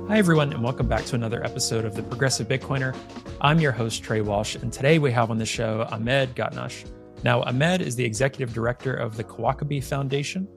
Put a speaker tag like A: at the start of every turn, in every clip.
A: Hi, everyone, and welcome back to another episode of The Progressive Bitcoiner. I'm your host, Trey Walsh, and today we have on the show Ahmed Gatnash. Now, Ahmed is the executive director of the Kawakabi Foundation,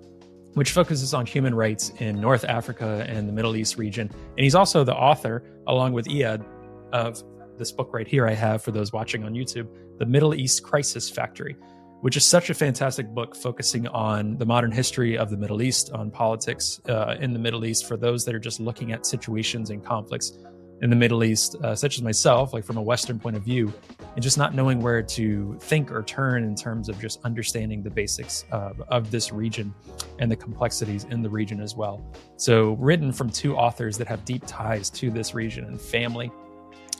A: which focuses on human rights in North Africa and the Middle East region. And he's also the author, along with Iyad, of this book right here I have for those watching on YouTube, The Middle East Crisis Factory, which is such a fantastic book focusing on the modern history of the Middle East, on politics in the Middle East for those that are just looking at situations and conflicts in the Middle East, such as myself, like from a Western point of view, and just not knowing where to think or turn in terms of just understanding the basics of this region and the complexities in the region as well. So written from two authors that have deep ties to this region and family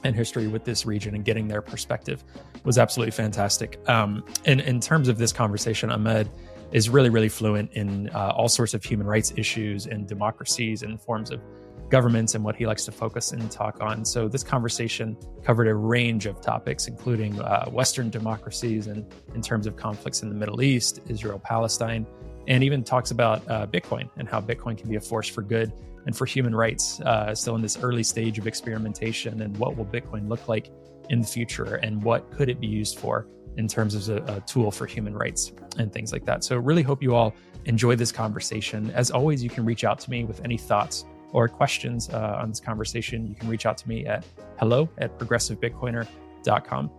A: and history with this region, and getting their perspective was absolutely fantastic. And in terms of this conversation, Ahmed is really fluent in all sorts of human rights issues and democracies and forms of governments and what he likes to focus and talk on. So this conversation covered a range of topics, including Western democracies and in terms of conflicts in the Middle East, Israel, Palestine, and even talks about Bitcoin and how Bitcoin can be a force for good and for human rights, still in this early stage of experimentation, and what will Bitcoin look like in the future, and what could it be used for in terms of a tool for human rights and things like that. So really hope you all enjoy this conversation. As always, you can reach out to me with any thoughts or questions on this conversation. You can reach out to me at hello@progressivebitcoiner.com.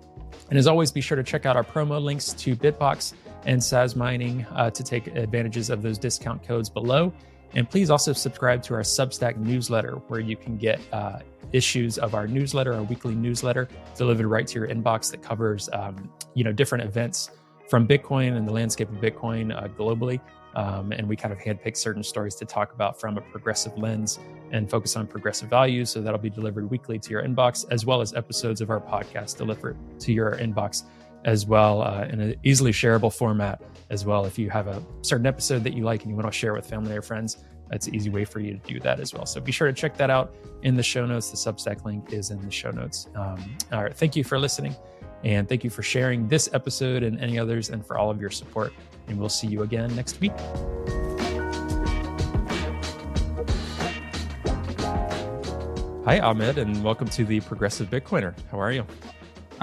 A: And as always, be sure to check out our promo links to Bitbox and Saz Mining to take advantages of those discount codes below. And please also subscribe to our Substack newsletter, where you can get issues of our newsletter, our weekly newsletter, delivered right to your inbox that covers, different events from Bitcoin and the landscape of Bitcoin globally. And we kind of handpick certain stories to talk about from a progressive lens and focus on progressive values. So that'll be delivered weekly to your inbox, as well as episodes of our podcast delivered to your inbox as well, in an easily shareable format as well. If you have a certain episode that you like and you want to share with family or friends, that's an easy way for you to do that as well. So be sure to check that out in the show notes. The Substack link is in the show notes. All right. Thank you for listening, and thank you for sharing this episode and any others, and for all of your support. And we'll see you again next week. Hi, Ahmed, and welcome to the Progressive Bitcoiner. How are you?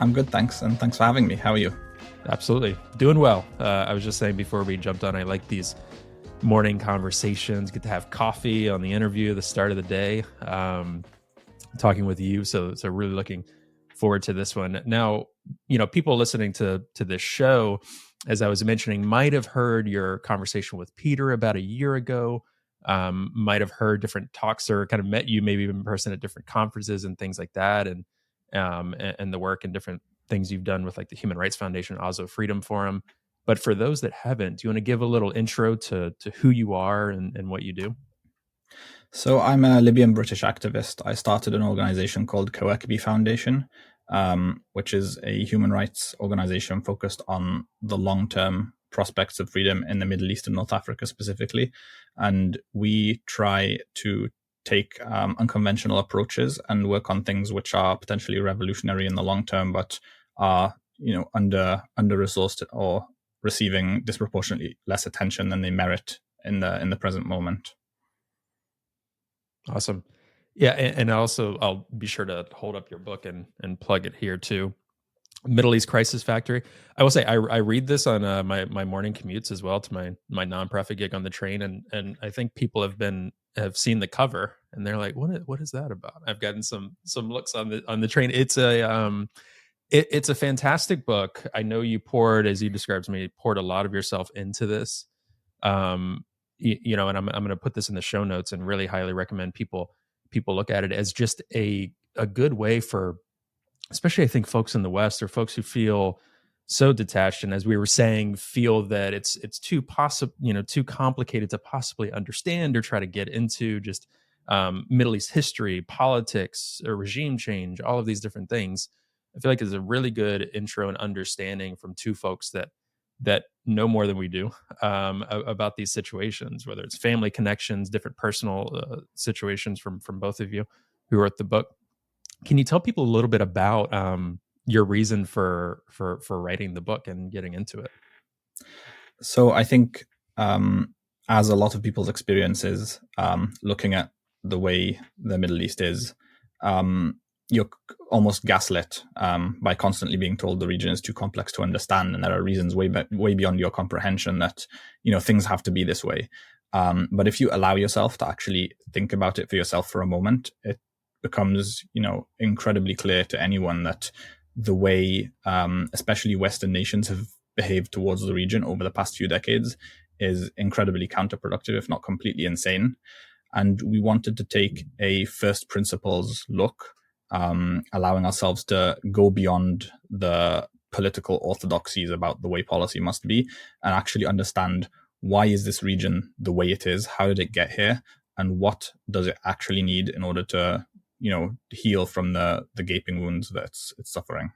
B: I'm good, thanks. And thanks for having me. How are you?
A: Absolutely. Doing well. I was just saying before we jumped on, I like these morning conversations, get to have coffee on the interview, the start of the day, talking with you. So really looking forward to this one. Now, people listening to this show, as I was mentioning, might have heard your conversation with Peter about a year ago, might have heard different talks or kind of met you maybe in person at different conferences and things like that. And the work and different things you've done with like the Human Rights Foundation, Oslo Freedom Forum. But for those that haven't, do you want to give a little intro to who you are and what you do?
B: So I'm a Libyan British activist. I started an organization called Kawakabi Foundation, which is a human rights organization focused on the long-term prospects of freedom in the Middle East and North Africa specifically. And we try to take unconventional approaches and work on things which are potentially revolutionary in the long term, but are under-resourced or receiving disproportionately less attention than they merit in the present moment.
A: Awesome. Yeah, and also I'll be sure to hold up your book and plug it here too. Middle East Crisis Factory. I will say I read this on my morning commutes as well to my nonprofit gig on the train, and I think people have seen the cover and they're like, what is that about? I've gotten some looks on the train. It's a fantastic book. I know you poured, as you described to me, poured a lot of yourself into this. And I'm going to put this in the show notes and really highly recommend people look at it as just a good way for, especially I think folks in the West, or folks who feel so detached, and as we were saying, feel that it's too complicated to possibly understand or try to get into, just Middle East history, politics, or regime change, all of these different things. I feel like it's a really good intro and understanding from two folks that know more than we do about these situations, whether it's family connections, different personal situations from both of you who wrote the book. Can you tell people a little bit about your reason for writing the book and getting into it?
B: So I think as a lot of people's experiences, looking at the way the Middle East is, you're almost gaslit by constantly being told the region is too complex to understand, and there are reasons way beyond your comprehension that things have to be this way. But if you allow yourself to actually think about it for yourself for a moment, it becomes incredibly clear to anyone that the way especially Western nations have behaved towards the region over the past few decades is incredibly counterproductive, if not completely insane. And we wanted to take a first principles look, allowing ourselves to go beyond the political orthodoxies about the way policy must be, and actually understand, why is this region the way it is? How did it get here? And what does it actually need in order to heal from the gaping wounds that it's suffering?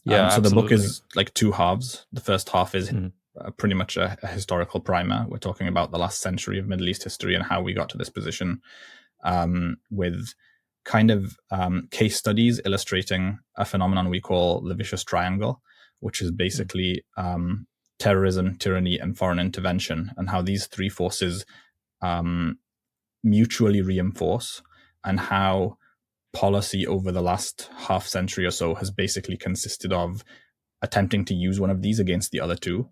A: Yeah,
B: so
A: absolutely.
B: the book is like two halves. The first half is pretty much a historical primer. We're talking about the last century of Middle East history and how we got to this position, with kind of case studies illustrating a phenomenon we call the vicious triangle, which is basically terrorism, tyranny, and foreign intervention, and how these three forces mutually reinforce, and how policy over the last half century or so has basically consisted of attempting to use one of these against the other two,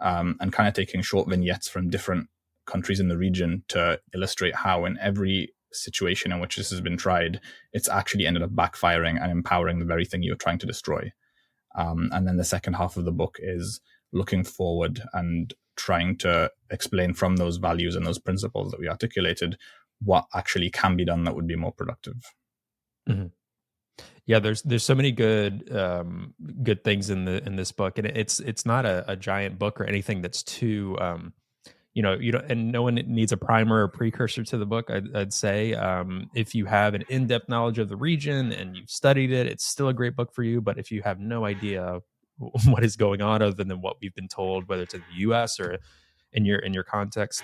B: and kind of taking short vignettes from different countries in the region to illustrate how in every situation in which this has been tried, it's actually ended up backfiring and empowering the very thing you're trying to destroy. And then the second half of the book is looking forward and trying to explain from those values and those principles that we articulated what actually can be done that would be more productive.
A: Mm-hmm. Yeah, there's so many good things in this book, and it's not a giant book or anything that's too you don't, and no one needs a primer or precursor to the book. I'd say if you have an in-depth knowledge of the region and you've studied it, it's still a great book for you. But if you have no idea what is going on other than what we've been told, whether it's in the U.S. or in your context,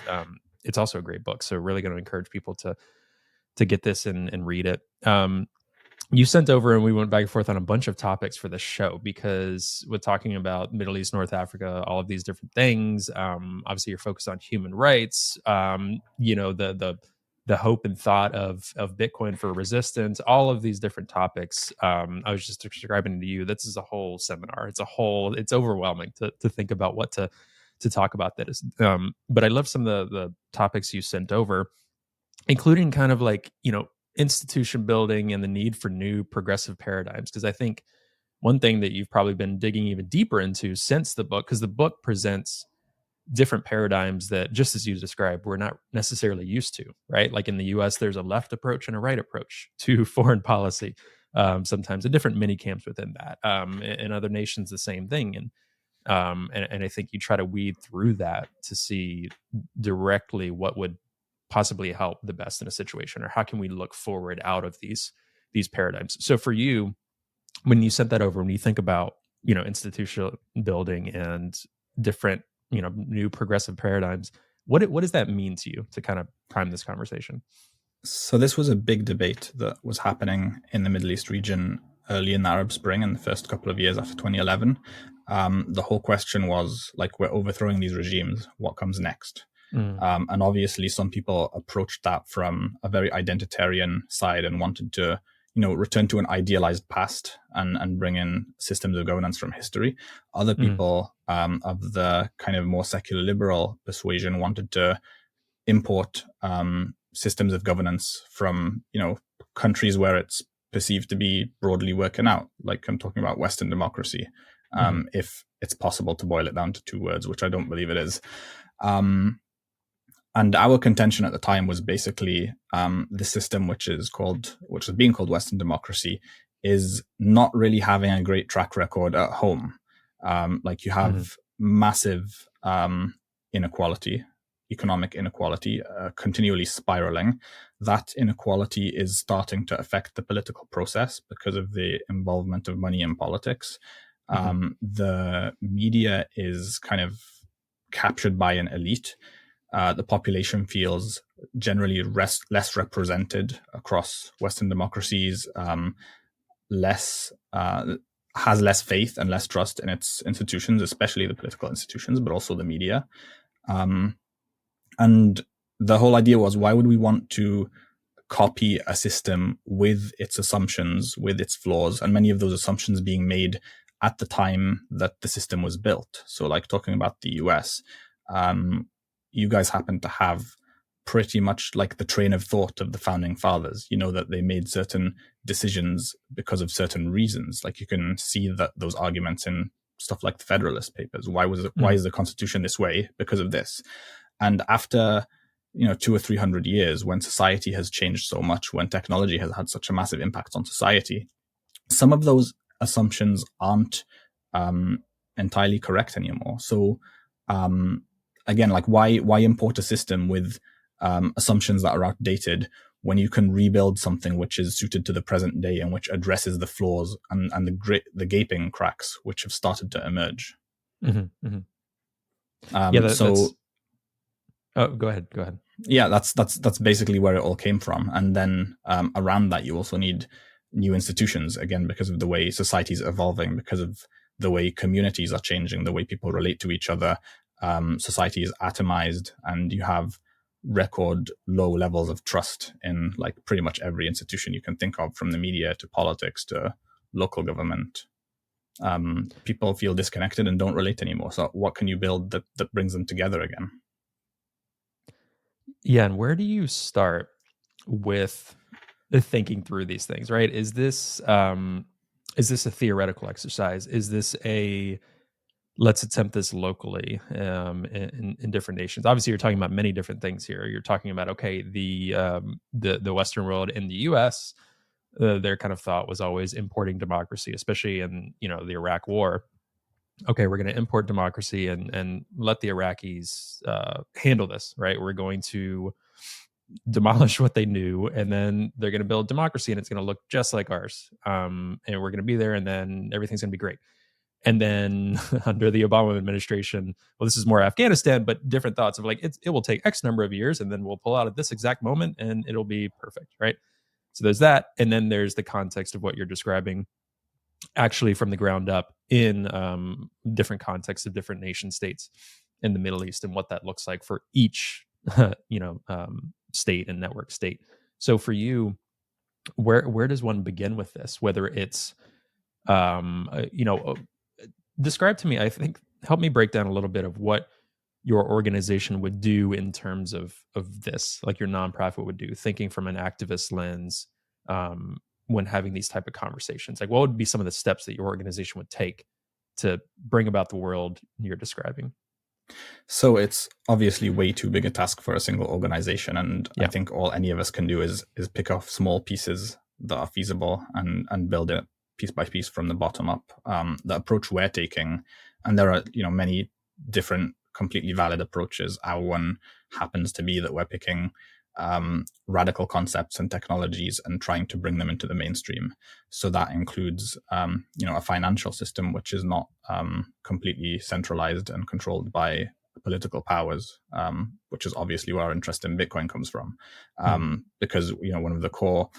A: it's also a great book. So really going to encourage people to get this and read it. You sent over, and we went back and forth on a bunch of topics for the show, because we're talking about Middle East, North Africa, all of these different things. Obviously, you're focused on human rights. The hope and thought of Bitcoin for resistance. All of these different topics. I was just describing to you. This is a whole seminar. It's overwhelming to think about what to talk about. That is. But I love some of the topics you sent over, including kind of like institution building and the need for new progressive paradigms. Because I think one thing that you've probably been digging even deeper into since the book, because the book presents different paradigms that, just as you described, we're not necessarily used to, right? Like in the US, there's a left approach and a right approach to foreign policy. Sometimes a different mini camps within that. In other nations, the same thing. And I think you try to weed through that to see directly what would possibly help the best in a situation, or how can we look forward out of these paradigms. So for you, when you sent that over, when you think about institutional building and different new progressive paradigms, what does that mean to you, to kind of prime this conversation?
B: So this was a big debate that was happening in the Middle East region early in the Arab Spring and the first couple of years after 2011. The whole question was, like, we're overthrowing these regimes, what comes next? And obviously some people approached that from a very identitarian side and wanted to, return to an idealized past and bring in systems of governance from history. Other people of the kind of more secular liberal persuasion wanted to import systems of governance from, countries where it's perceived to be broadly working out. Like I'm talking about Western democracy, if it's possible to boil it down to two words, which I don't believe it is. And our contention at the time was basically the system which was being called Western democracy is not really having a great track record at home. Like you have massive inequality, economic inequality, continually spiraling. That inequality is starting to affect the political process because of the involvement of money in politics. The media is kind of captured by an elite. The population feels generally less represented across Western democracies, has less faith and less trust in its institutions, especially the political institutions, but also the media. And the whole idea was, why would we want to copy a system with its assumptions, with its flaws, and many of those assumptions being made at the time that the system was built? So like talking about the US, you guys happen to have pretty much like the train of thought of the founding fathers, that they made certain decisions because of certain reasons. Like you can see that those arguments in stuff like the Federalist Papers. Why is the Constitution this way? Because of this. And after 200 or 300 years, when society has changed so much, when technology has had such a massive impact on society, some of those assumptions aren't entirely correct anymore. So again, like why import a system with assumptions that are outdated when you can rebuild something which is suited to the present day and which addresses the flaws and the gaping cracks which have started to emerge.
A: Mm-hmm, mm-hmm. Oh, go ahead.
B: Yeah, that's basically where it all came from. And then around that, you also need new institutions, again, because of the way society is evolving, because of the way communities are changing, the way people relate to each other. Society is atomized, and you have record low levels of trust in like pretty much every institution you can think of, from the media to politics to local government. People feel disconnected and don't relate anymore. So what can you build that brings them together again?
A: Yeah, and where do you start with thinking through these things, right? Is this a theoretical exercise? Is this a let's attempt this locally in different nations? Obviously, you're talking about many different things here. You're talking about, okay, the Western world in the U.S., their kind of thought was always importing democracy, especially in the Iraq War. Okay, we're going to import democracy and let the Iraqis handle this, right? We're going to demolish what they knew, and then they're going to build democracy, and it's going to look just like ours. And we're going to be there, and then everything's going to be great. And then under the Obama administration, well, this is more Afghanistan, but different thoughts of like, it will take X number of years, and then we'll pull out at this exact moment, and it'll be perfect, right? So there's that. And then there's the context of what you're describing actually from the ground up in different contexts of different nation states in the Middle East and what that looks like for each, state and network state. So for you, where does one begin with this? Whether it's, describe to me, I think, help me break down a little bit of what your organization would do in terms of this, like your nonprofit would do, thinking from an activist lens when having these type of conversations. Like, what would be some of the steps that your organization would take to bring about the world you're describing?
B: So it's obviously way too big a task for a single organization, and I think all any of us can do is pick off small pieces that are feasible and build it piece by piece from the bottom up. The approach we're taking, and there are many different completely valid approaches. Our one happens to be that we're picking radical concepts and technologies and trying to bring them into the mainstream. So that includes a financial system which is not completely centralized and controlled by political powers, which is obviously where our interest in Bitcoin comes from, because one of the core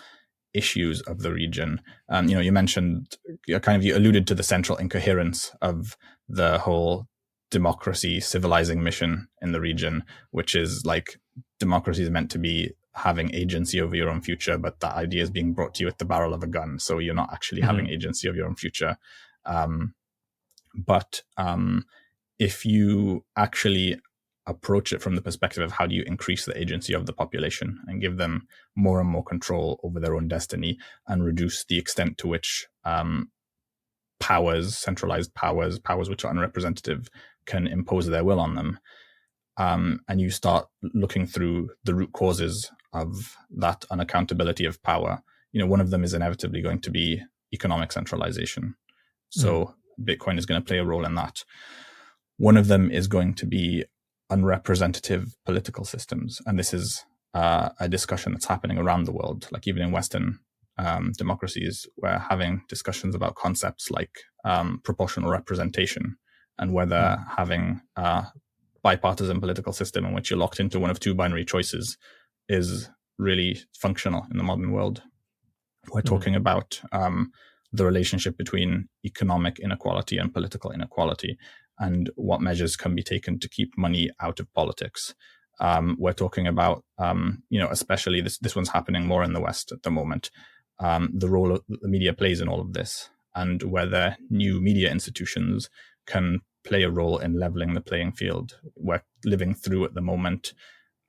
B: issues of the region, you mentioned, you alluded to the central incoherence of the whole democracy civilizing mission in the region, which is like democracy is meant to be having agency over your own future, but that idea is being brought to you at the barrel of a gun, so you're not actually having agency of your own future. But if you actually approach it from the perspective of how do you increase the agency of the population and give them more and more control over their own destiny and reduce the extent to which centralized powers which are unrepresentative, can impose their will on them, and you start looking through the root causes of that unaccountability of power, one of them is inevitably going to be economic centralization. So Bitcoin is going to play a role in that. One of them is going to be unrepresentative political systems. And this is a discussion that's happening around the world. Like even in Western democracies, we're having discussions about concepts like proportional representation, and whether having a bipartisan political system in which you're locked into one of two binary choices is really functional in the modern world. We're talking about the relationship between economic inequality and political inequality, and what measures can be taken to keep money out of politics. We're talking about, especially this one's happening more in the West at the moment, the role that the media plays in all of this, and whether new media institutions can play a role in leveling the playing field. We're living through at the moment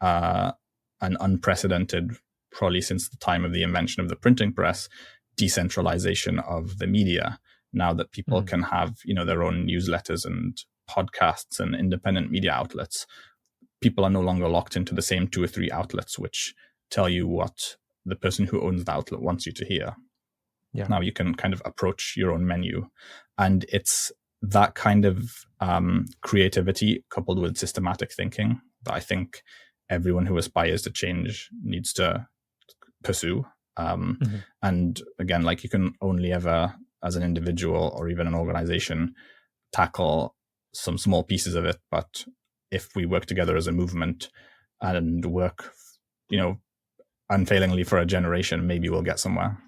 B: an unprecedented, probably since the time of the invention of the printing press, decentralization of the media. Now that people can have, their own newsletters and podcasts and independent media outlets, people are no longer locked into the same 2 or 3 outlets which tell you what the person who owns the outlet wants you to hear. Yeah. Now you can kind of approach your own menu, and it's that kind of creativity coupled with systematic thinking that I think everyone who aspires to change needs to pursue. And again, like, you can only ever, as an individual or even an organization, tackle some small pieces of it. But if we work together as a movement and work, unfailingly for a generation, maybe we'll get somewhere.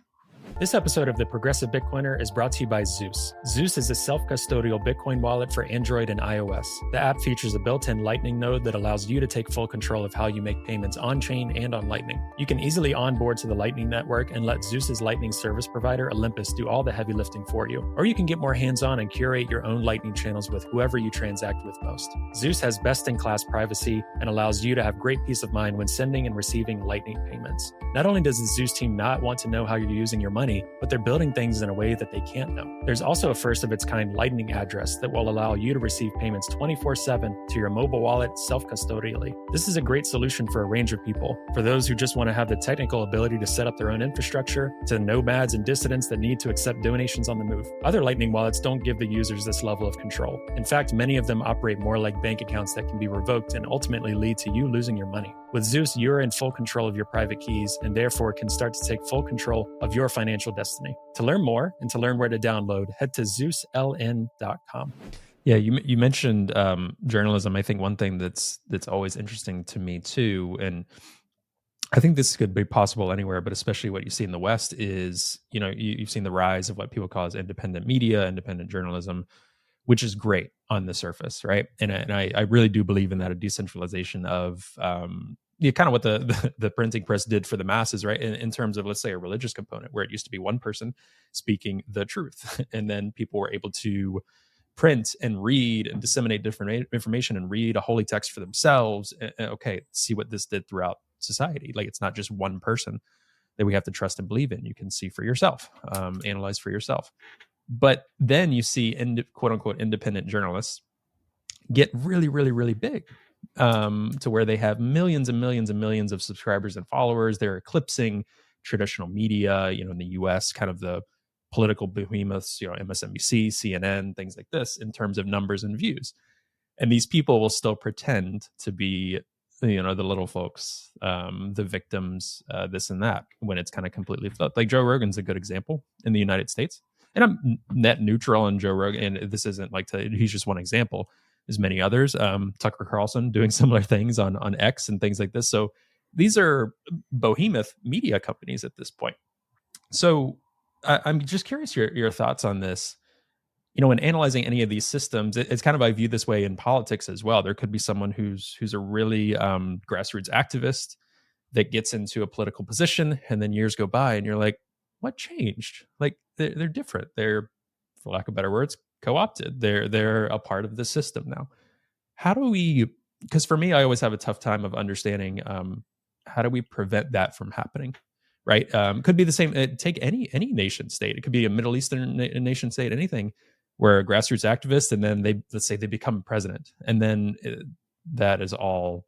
A: This episode of The Progressive Bitcoiner is brought to you by Zeus. Zeus is a self-custodial Bitcoin wallet for Android and iOS. The app features a built-in Lightning node that allows you to take full control of how you make payments on-chain and on Lightning. You can easily onboard to the Lightning network and let Zeus's Lightning service provider, Olympus, do all the heavy lifting for you. Or you can get more hands-on and curate your own Lightning channels with whoever you transact with most. Zeus has best-in-class privacy and allows you to have great peace of mind when sending and receiving Lightning payments. Not only does the Zeus team not want to know how you're using your money, but they're building things in a way that they can't know. There's also a first-of-its-kind Lightning address that will allow you to receive payments 24/7 to your mobile wallet self-custodially. This is a great solution for a range of people. For those who just want to have the technical ability to set up their own infrastructure, to nomads and dissidents that need to accept donations on the move. Other Lightning wallets don't give the users this level of control. In fact, many of them operate more like bank accounts that can be revoked and ultimately lead to you losing your money. With Zeus, you're in full control of your private keys and therefore can start to take full control of your financial destiny. To learn more and to learn where to download, head to ZeusLN.com. Yeah, you mentioned journalism. I think one thing that's always interesting to me too, and I think this could be possible anywhere, but especially what you see in the West is, you've seen the rise of what people call as independent media, independent journalism, which is great on the surface, right? And I really do believe in that, a decentralization of kind of what the printing press did for the masses, right? In terms of, let's say, a religious component, where it used to be one person speaking the truth, and then people were able to print and read and disseminate different information and read a holy text for themselves. Okay, see what this did throughout society. Like, it's not just one person that we have to trust and believe in. You can see for yourself, analyze for yourself. But then you see quote unquote independent journalists get really, really, really big, to where they have millions and millions and millions of subscribers and followers. They're eclipsing traditional media, in the US, kind of the political behemoths, MSNBC, CNN, things like this, in terms of numbers and views. And these people will still pretend to be, the little folks, the victims, this and that, when it's kind of completely flipped. Like Joe Rogan's a good example in the United States. And I'm net neutral on Joe Rogan, and this isn't he's just one example. There's many others. Tucker Carlson doing similar things on X and things like this. So these are behemoth media companies at this point. So I'm just curious your thoughts on this. When analyzing any of these systems, it's kind of, I view this way in politics as well. There could be someone who's a really grassroots activist that gets into a political position, and then years go by, and you're like, what changed? Like, they're different. They're, for lack of better words, co-opted. They're a part of the system now. How do we? Because for me, I always have a tough time of understanding how do we prevent that from happening, right? Could be the same. Take any nation state. It could be a Middle Eastern nation state, anything, where a grassroots activist, and then let's say they become president, and then that is all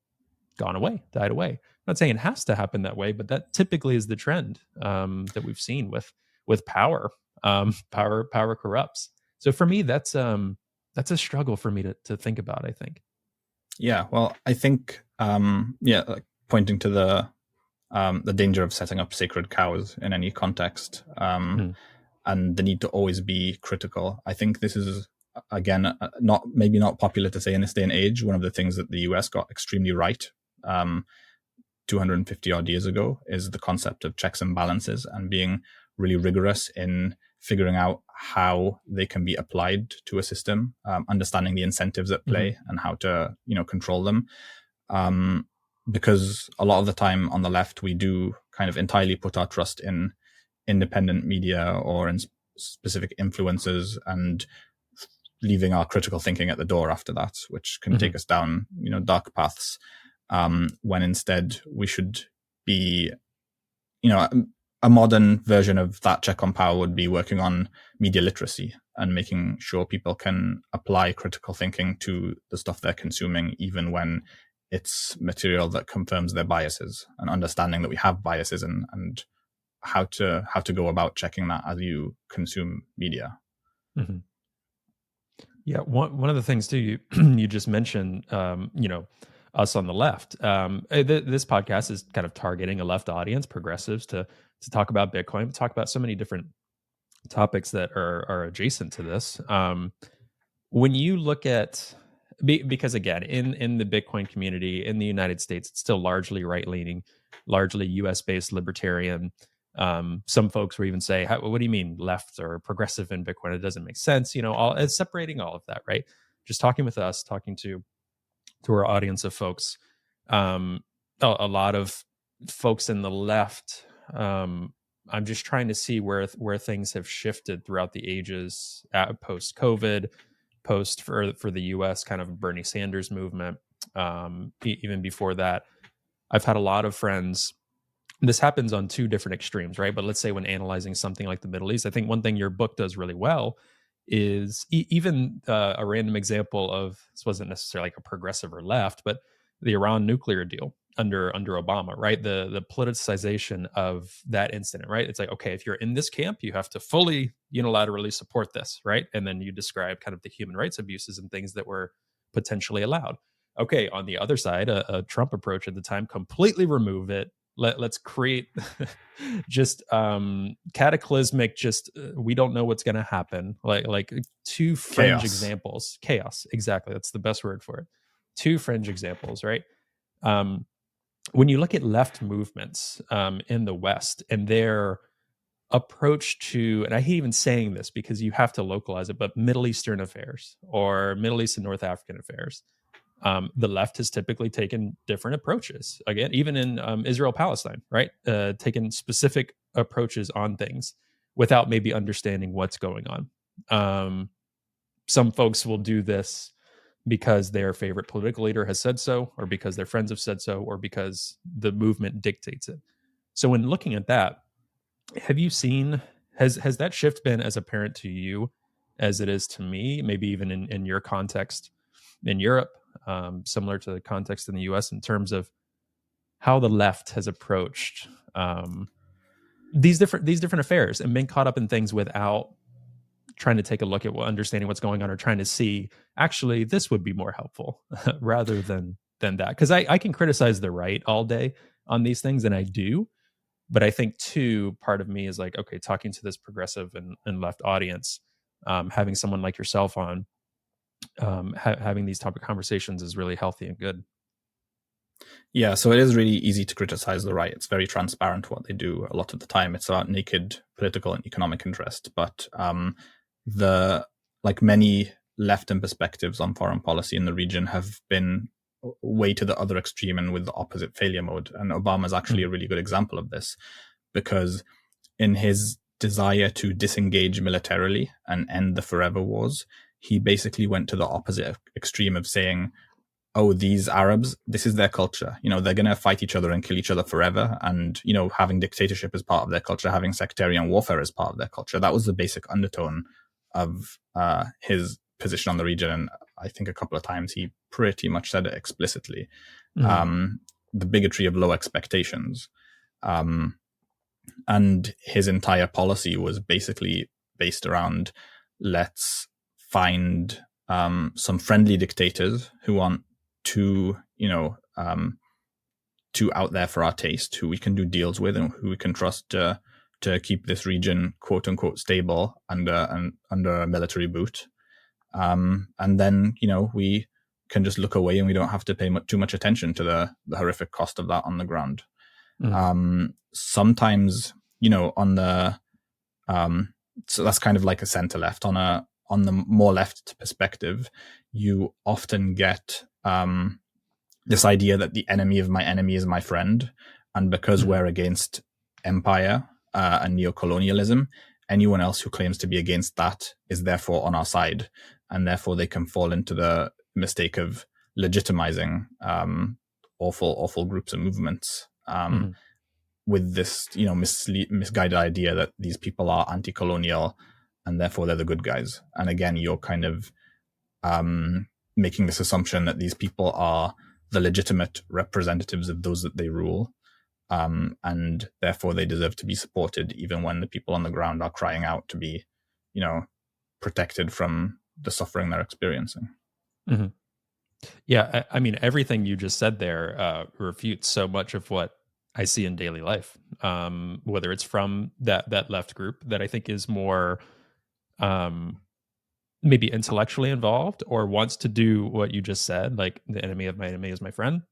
A: gone away, died away. I'm not saying it has to happen that way, but that typically is the trend that we've seen with power. Power corrupts. So for me, that's a struggle for me to think about, I think.
B: Yeah, well, I think like pointing to the danger of setting up sacred cows in any context, and the need to always be critical. I think this is, again, maybe not popular to say in this day and age. One of the things that the US got extremely right 250 odd years ago is the concept of checks and balances, and being really rigorous in figuring out how they can be applied to a system, understanding the incentives at play and how to control them. because a lot of the time on the left, we do kind of entirely put our trust in independent media or in specific influencers, and leaving our critical thinking at the door after that, which can take us down, dark paths. When instead we should be, a modern version of that check on power would be working on media literacy and making sure people can apply critical thinking to the stuff they're consuming, even when it's material that confirms their biases, and understanding that we have biases, and how to go about checking that as you consume media.
A: Mm-hmm. Yeah, one of the things too you just mentioned, us on the left. This podcast is kind of targeting a left audience, progressives, to talk about Bitcoin, talk about so many different topics that are adjacent to this. When you look at, because again, in the Bitcoin community in the United States, it's still largely right leaning, largely US based libertarian. Some folks will even say, what do you mean left or progressive in Bitcoin? It doesn't make sense. It's separating all of that, right? Just talking with us, talking to our audience of folks. A lot of folks in the left, I'm just trying to see where things have shifted throughout the ages, post COVID, post for the US kind of Bernie Sanders movement. Even before that, I've had a lot of friends. This happens on two different extremes, right? But let's say when analyzing something like the Middle East, I think one thing your book does really well is even a random example of, this wasn't necessarily like a progressive or left, but the Iran nuclear deal under Obama, right? The politicization of that incident, right? It's like, okay, if you're in this camp, you have to fully unilaterally support this, right? And then you describe kind of the human rights abuses and things that were potentially allowed. Okay, on the other side, a Trump approach at the time, completely remove it. Let's create just cataclysmic, just we don't know what's going to happen, like two fringe examples. Chaos, exactly, that's the best word for it. Two fringe examples, right? When you look at left movements in the West and their approach to, and I hate even saying this because you have to localize it, but Middle Eastern affairs or Middle East and North African affairs, the left has typically taken different approaches. Again, even in Israel-Palestine, right? Taken specific approaches on things without maybe understanding what's going on. Some folks will do this because their favorite political leader has said so, or because their friends have said so, or because the movement dictates it. So when looking at that, have you seen, has that shift been as apparent to you as it is to me, maybe even in your context in Europe, similar to the context in the US, in terms of how the left has approached these different affairs and been caught up in things without trying to take a look at understanding what's going on, or trying to see, actually, this would be more helpful rather than that. Because I can criticize the right all day on these things, and I do. But I think, too, part of me is like, okay, talking to this progressive and left audience, having someone like yourself on, having these topic conversations is really healthy and good.
B: Yeah, so it is really easy to criticize the right. It's very transparent what they do a lot of the time. It's about naked political and economic interest. But many left-wing perspectives on foreign policy in the region have been way to the other extreme and with the opposite failure mode. And Obama is actually a really good example of this, because in his desire to disengage militarily and end the forever wars, he basically went to the opposite extreme of saying, oh, these Arabs, this is their culture. They're going to fight each other and kill each other forever. And, having dictatorship as part of their culture, having sectarian warfare as part of their culture. That was the basic undertone of his position on the region. And I think a couple of times he pretty much said it explicitly. The bigotry of low expectations. And his entire policy was basically based around, let's find some friendly dictators who aren't too out there for our taste, who we can do deals with and who we can trust to keep this region quote unquote stable under a military boot. And then, we can just look away and we don't have to pay too much attention to the horrific cost of that on the ground. Sometimes, on the, so that's kind of like a center left. On the more left perspective, you often get this idea that the enemy of my enemy is my friend. And because we're against empire and neocolonialism, anyone else who claims to be against that is therefore on our side. And therefore they can fall into the mistake of legitimizing awful groups and movements with this, misguided idea that these people are anti-colonial and therefore they're the good guys. And again, you're kind of making this assumption that these people are the legitimate representatives of those that they rule, and therefore they deserve to be supported, even when the people on the ground are crying out to be, protected from the suffering they're experiencing.
A: Mm-hmm. Yeah, I mean, everything you just said there refutes so much of what I see in daily life, whether it's from that left group that I think is more maybe intellectually involved or wants to do what you just said, like the enemy of my enemy is my friend,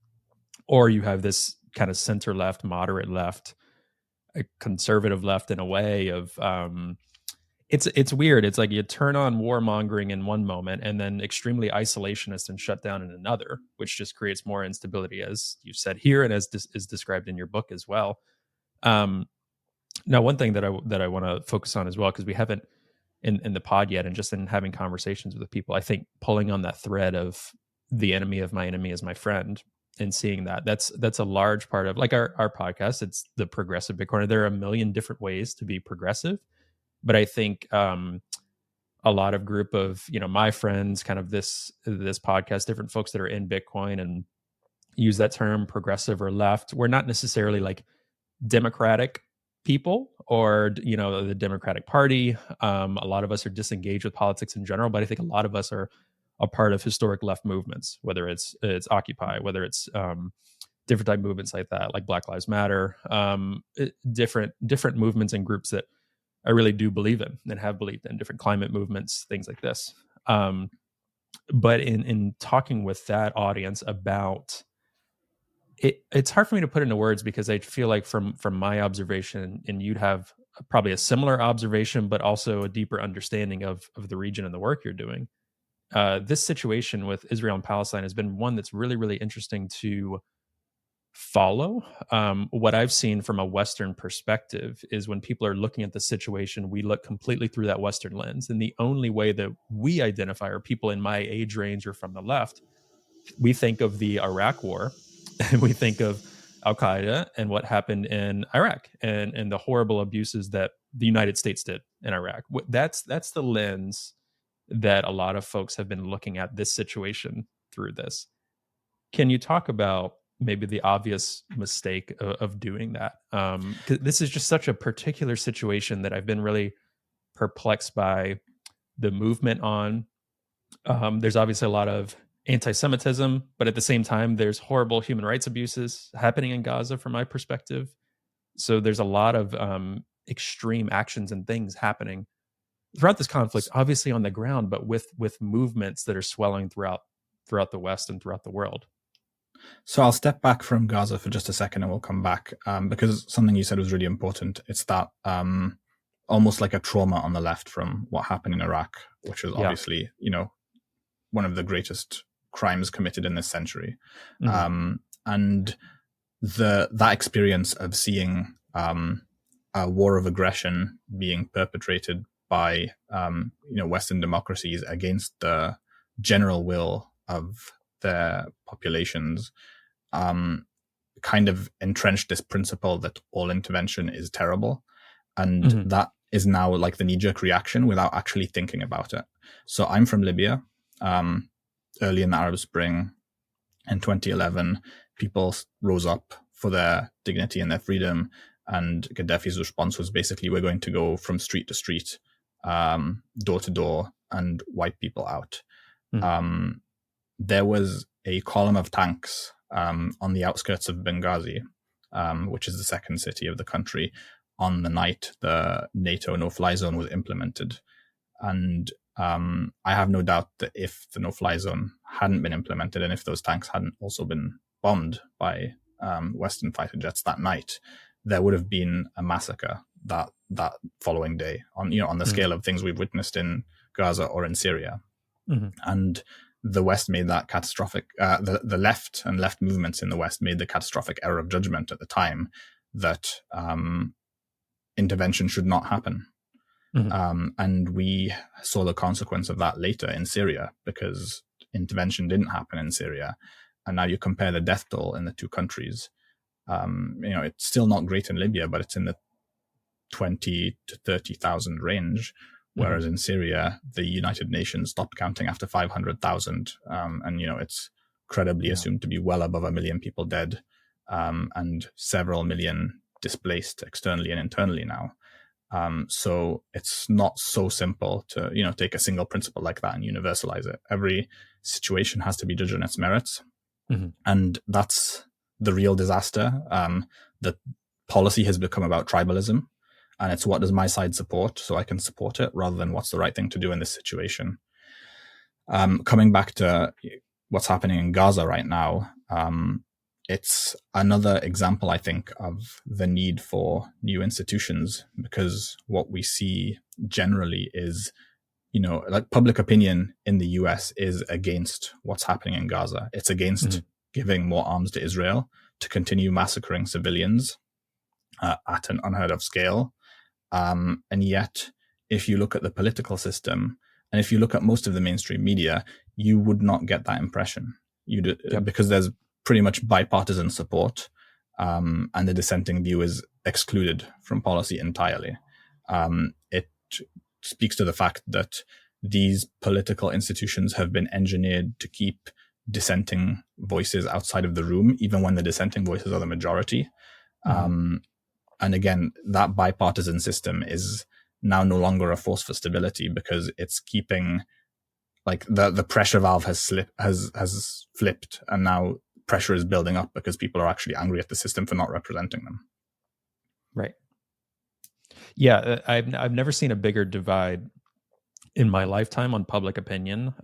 A: or you have this kind of center left, moderate left, a conservative left in a way of it's weird. It's like you turn on warmongering in one moment and then extremely isolationist and shut down in another, which just creates more instability, as you said here and as is described in your book as well. Now, one thing that I want to focus on as well, because we haven't in the pod yet, and just in having conversations with people, I think pulling on that thread of the enemy of my enemy is my friend, and seeing that's a large part of like our podcast. It's the Progressive Bitcoiner. There are a million different ways to be progressive, but I think a lot of group of my friends, kind of this podcast, different folks that are in Bitcoin and use that term progressive or left. We're not necessarily like democratic people or the Democratic Party. A lot of us are disengaged with politics in general, but I think a lot of us are a part of historic left movements, whether it's Occupy, whether it's different type movements like that, like Black Lives Matter, different movements and groups that I really do believe in and have believed in, different climate movements, things like this. But in talking with that audience about it's hard for me to put into words, because I feel like from my observation, and you'd have probably a similar observation, but also a deeper understanding of the region and the work you're doing. This situation with Israel and Palestine has been one that's really, really interesting to follow. What I've seen from a Western perspective is when people are looking at the situation, we look completely through that Western lens. And the only way that we identify, or people in my age range or from the left, we think of the Iraq War and we think of Al Qaeda and what happened in Iraq and the horrible abuses that the United States did in Iraq. That's the lens that a lot of folks have been looking at this situation through this. Can you talk about maybe the obvious mistake of doing that? 'Cause this is just such a particular situation that I've been really perplexed by the movement on. There's obviously a lot of anti-Semitism, but at the same time, there's horrible human rights abuses happening in Gaza from my perspective. So there's a lot of extreme actions and things happening throughout this conflict, obviously on the ground, but with movements that are swelling throughout the West and throughout the world.
B: So I'll step back from Gaza for just a second and we'll come back, because something you said was really important. It's that almost like a trauma on the left from what happened in Iraq, which was obviously, one of the greatest crimes committed in this century. Mm-hmm. And that experience of seeing a war of aggression being perpetrated by Western democracies against the general will of their populations kind of entrenched this principle that all intervention is terrible. And mm-hmm. that is now like the knee-jerk reaction without actually thinking about it. So I'm from Libya. Early in the Arab Spring in 2011, people rose up for their dignity and their freedom. And Gaddafi's response was basically, we're going to go from street to street, door to door, and wipe people out. Mm-hmm. There was a column of tanks on the outskirts of Benghazi, which is the second city of the country, on the night the NATO no-fly zone was implemented. And I have no doubt that if the no-fly zone hadn't been implemented and if those tanks hadn't also been bombed by Western fighter jets that night, there would have been a massacre that following day on the scale of things we've witnessed in Gaza or in Syria. Mm-hmm. And the West made that catastrophic, the left and left movements in the West made the catastrophic error of judgment at the time that intervention should not happen. And we saw the consequence of that later in Syria, because intervention didn't happen in Syria. And now you compare the death toll in the two countries. It's still not great in Libya, but it's in the 20 to 30,000 range. Whereas in Syria, the United Nations stopped counting after 500,000. And it's credibly assumed to be well above 1 million people dead, and several million displaced externally and internally now. So it's not so simple to, take a single principle like that and universalize it. Every situation has to be judged on its merits. And that's the real disaster. That policy has become about tribalism, and it's what does my side support so I can support it, rather than what's the right thing to do in this situation. Coming back to what's happening in Gaza right now, it's another example, I think, of the need for new institutions, because what we see generally is, like public opinion in the US is against what's happening in Gaza. It's against giving more arms to Israel to continue massacring civilians at an unheard of scale. And yet, if you look at the political system, and if you look at most of the mainstream media, you would not get that impression. Because there's pretty much bipartisan support, and the dissenting view is excluded from policy entirely. It speaks to the fact that these political institutions have been engineered to keep dissenting voices outside of the room, even when the dissenting voices are the majority. And again, that bipartisan system is now no longer a force for stability, because it's keeping, like, the pressure valve has flipped, and now pressure is building up because people are actually angry at the system for not representing them.
A: Right. Yeah, I've never seen a bigger divide in my lifetime on public opinion.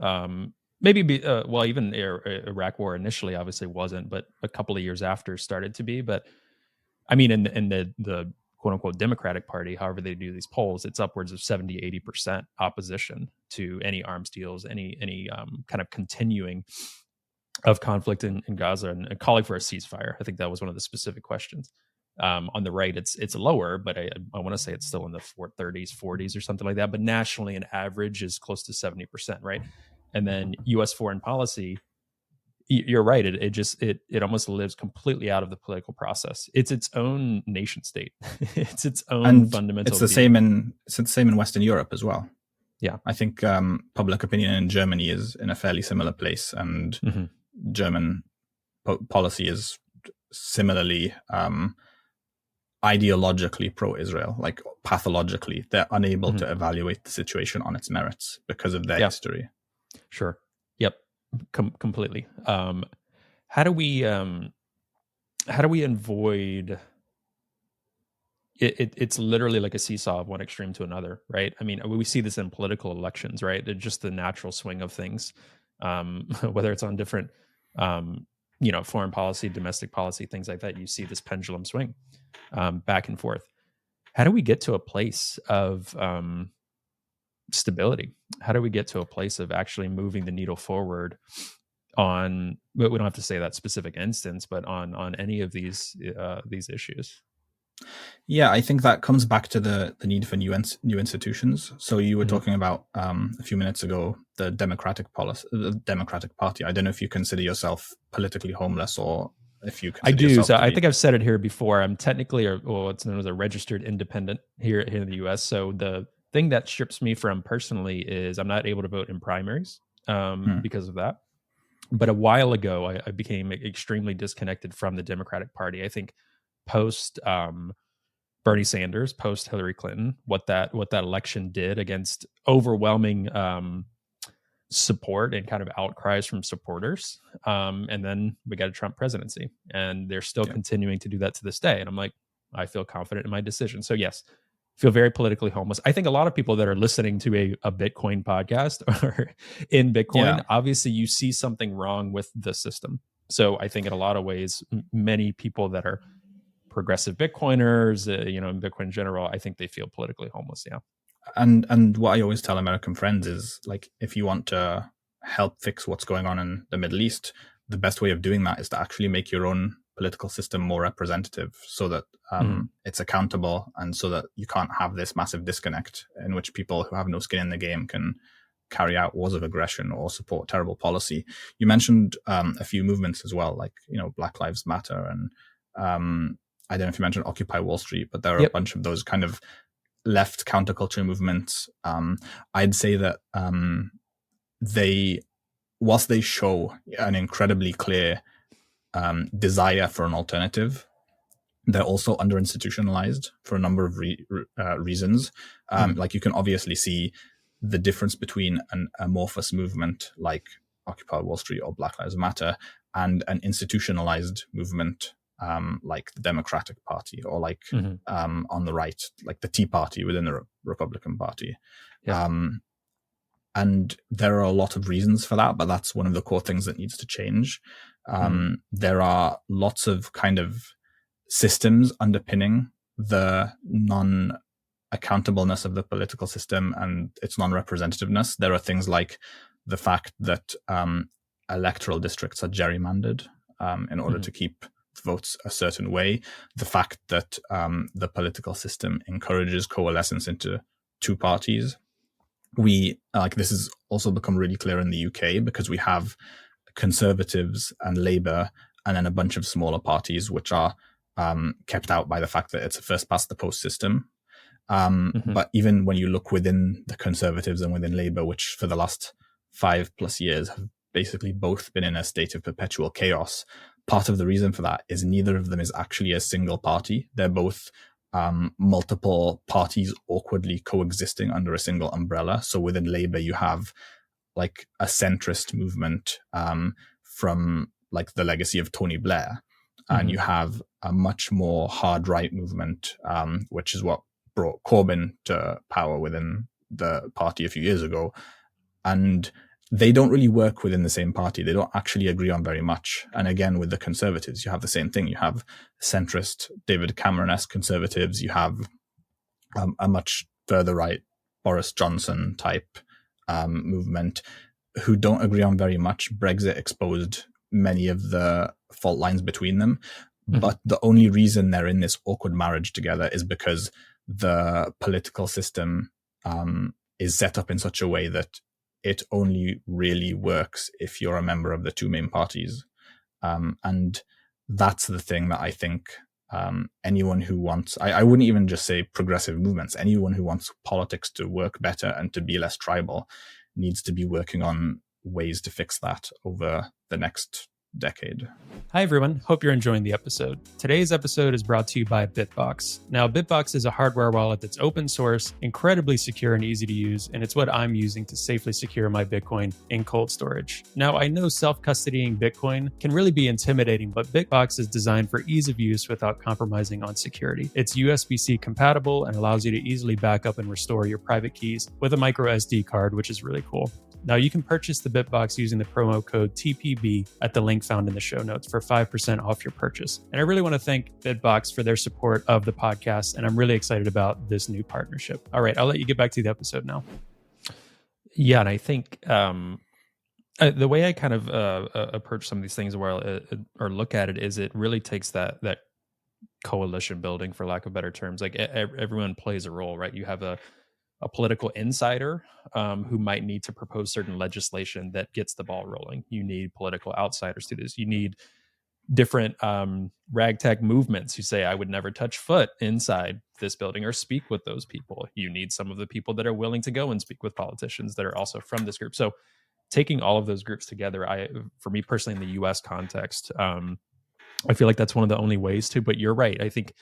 A: Even Iraq War initially obviously wasn't, but a couple of years after started to be. But I mean, in the quote unquote Democratic Party, however they do these polls, it's upwards of 70-80% opposition to any arms deals, any kind of continuing of conflict in Gaza, and calling for a ceasefire. I think that was one of the specific questions. On the right, it's lower, but I want to say it's still in the 30s, 40s or something like that. But nationally, an average is close to 70%, right? And then U.S. foreign policy, you're right. It almost lives completely out of the political process. It's its own nation state. It's its own fundamental.
B: It's the same in Western Europe as well.
A: Yeah,
B: I think public opinion in Germany is in a fairly similar place, and German policy is similarly ideologically pro-Israel, like pathologically. They're unable to evaluate the situation on its merits because of their history.
A: Sure. Yep. Completely. How do we avoid it? It's literally like a seesaw of one extreme to another, right? I mean, we see this in political elections, right? It's just the natural swing of things, whether it's on different, foreign policy, domestic policy, things like that. You see this pendulum swing back and forth. How do we get to a place of stability? How do we get to a place of actually moving the needle forward on, we don't have to say that specific instance, but on any of these issues?
B: Yeah, I think that comes back to the need for new institutions. So you were talking about a few minutes ago the Democratic Party. I don't know if you consider yourself politically homeless, or if you consider
A: I do.
B: yourself
A: So I think I've said it here before. I'm technically, what's known as a registered independent here in the U.S. So the thing that strips me from personally is I'm not able to vote in primaries because of that. But a while ago, I became extremely disconnected from the Democratic Party. I think post Bernie Sanders, post Hillary Clinton, what that election did against overwhelming support and kind of outcries from supporters, and then we got a Trump presidency, and they're still continuing to do that to this day. And I'm like, I feel confident in my decision. So yes, feel very politically homeless. I think a lot of people that are listening to a Bitcoin podcast or in Bitcoin, obviously you see something wrong with the system. So I think in a lot of ways, many people that are progressive Bitcoiners, in Bitcoin in general, I think they feel politically homeless. Yeah.
B: And what I always tell American friends is, like, if you want to help fix what's going on in the Middle East, the best way of doing that is to actually make your own political system more representative, so that it's accountable, and so that you can't have this massive disconnect in which people who have no skin in the game can carry out wars of aggression or support terrible policy. You mentioned a few movements as well, like, Black Lives Matter, and I don't know if you mentioned Occupy Wall Street, but there are a bunch of those kind of left counterculture movements. I'd say that whilst they show an incredibly clear desire for an alternative, they're also under-institutionalized for a number of reasons. Like, you can obviously see the difference between an amorphous movement like Occupy Wall Street or Black Lives Matter and an institutionalized movement like the Democratic Party, or like on the right, like the Tea Party within the Republican Party. Yeah. And there are a lot of reasons for that, but that's one of the core things that needs to change. There are lots of kind of systems underpinning the non-accountableness of the political system and its non-representativeness. There are things like the fact that electoral districts are gerrymandered in order to keep votes a certain way. The fact that the political system encourages coalescence into two parties. This has also become really clear in the UK, because we have Conservatives and Labour, and then a bunch of smaller parties which are kept out by the fact that it's a first past the post system. But even when you look within the Conservatives and within Labour, which for the last 5+ years have basically both been in a state of perpetual chaos, part of the reason for that is neither of them is actually a single party. They're both multiple parties awkwardly coexisting under a single umbrella. So within Labour, you have like a centrist movement from like the legacy of Tony Blair, and you have a much more hard right movement, which is what brought Corbyn to power within the party a few years ago. And they don't really work within the same party. They don't actually agree on very much. And again, with the Conservatives, you have the same thing. You have centrist David Cameron-esque Conservatives. You have a much further right Boris Johnson type movement who don't agree on very much. Brexit exposed many of the fault lines between them. But the only reason they're in this awkward marriage together is because the political system is set up in such a way that it only really works if you're a member of the two main parties. And that's the thing that I think anyone who wants, I wouldn't even just say progressive movements, anyone who wants politics to work better and to be less tribal needs to be working on ways to fix that over the next decade.
A: Hi, everyone. Hope you're enjoying the episode. Today's episode is brought to you by Bitbox. Now, Bitbox is a hardware wallet that's open source, incredibly secure and easy to use, and it's what I'm using to safely secure my Bitcoin in cold storage. Now, I know self-custodying Bitcoin can really be intimidating, but Bitbox is designed for ease of use without compromising on security. It's USB-C compatible and allows you to easily back up and restore your private keys with a micro SD card, which is really cool. Now, you can purchase the Bitbox using the promo code TPB at the link found in the show notes for 5% off your purchase. And I really want to thank Bitbox for their support of the podcast, and I'm really excited about this new partnership. All right, I'll let you get back to the episode now. Yeah, and I think the way I kind of approach some of these things or look at it is it really takes that coalition building, for lack of better terms. Like everyone plays a role, right? You have a political insider who might need to propose certain legislation that gets the ball rolling. You need political outsiders to this. You need different ragtag movements who say, I would never touch foot inside this building or speak with those people. You need some of the people that are willing to go and speak with politicians that are also from this group. So taking all of those groups together, for me personally in the US context, I feel like that's one of the only ways to, but you're right. I think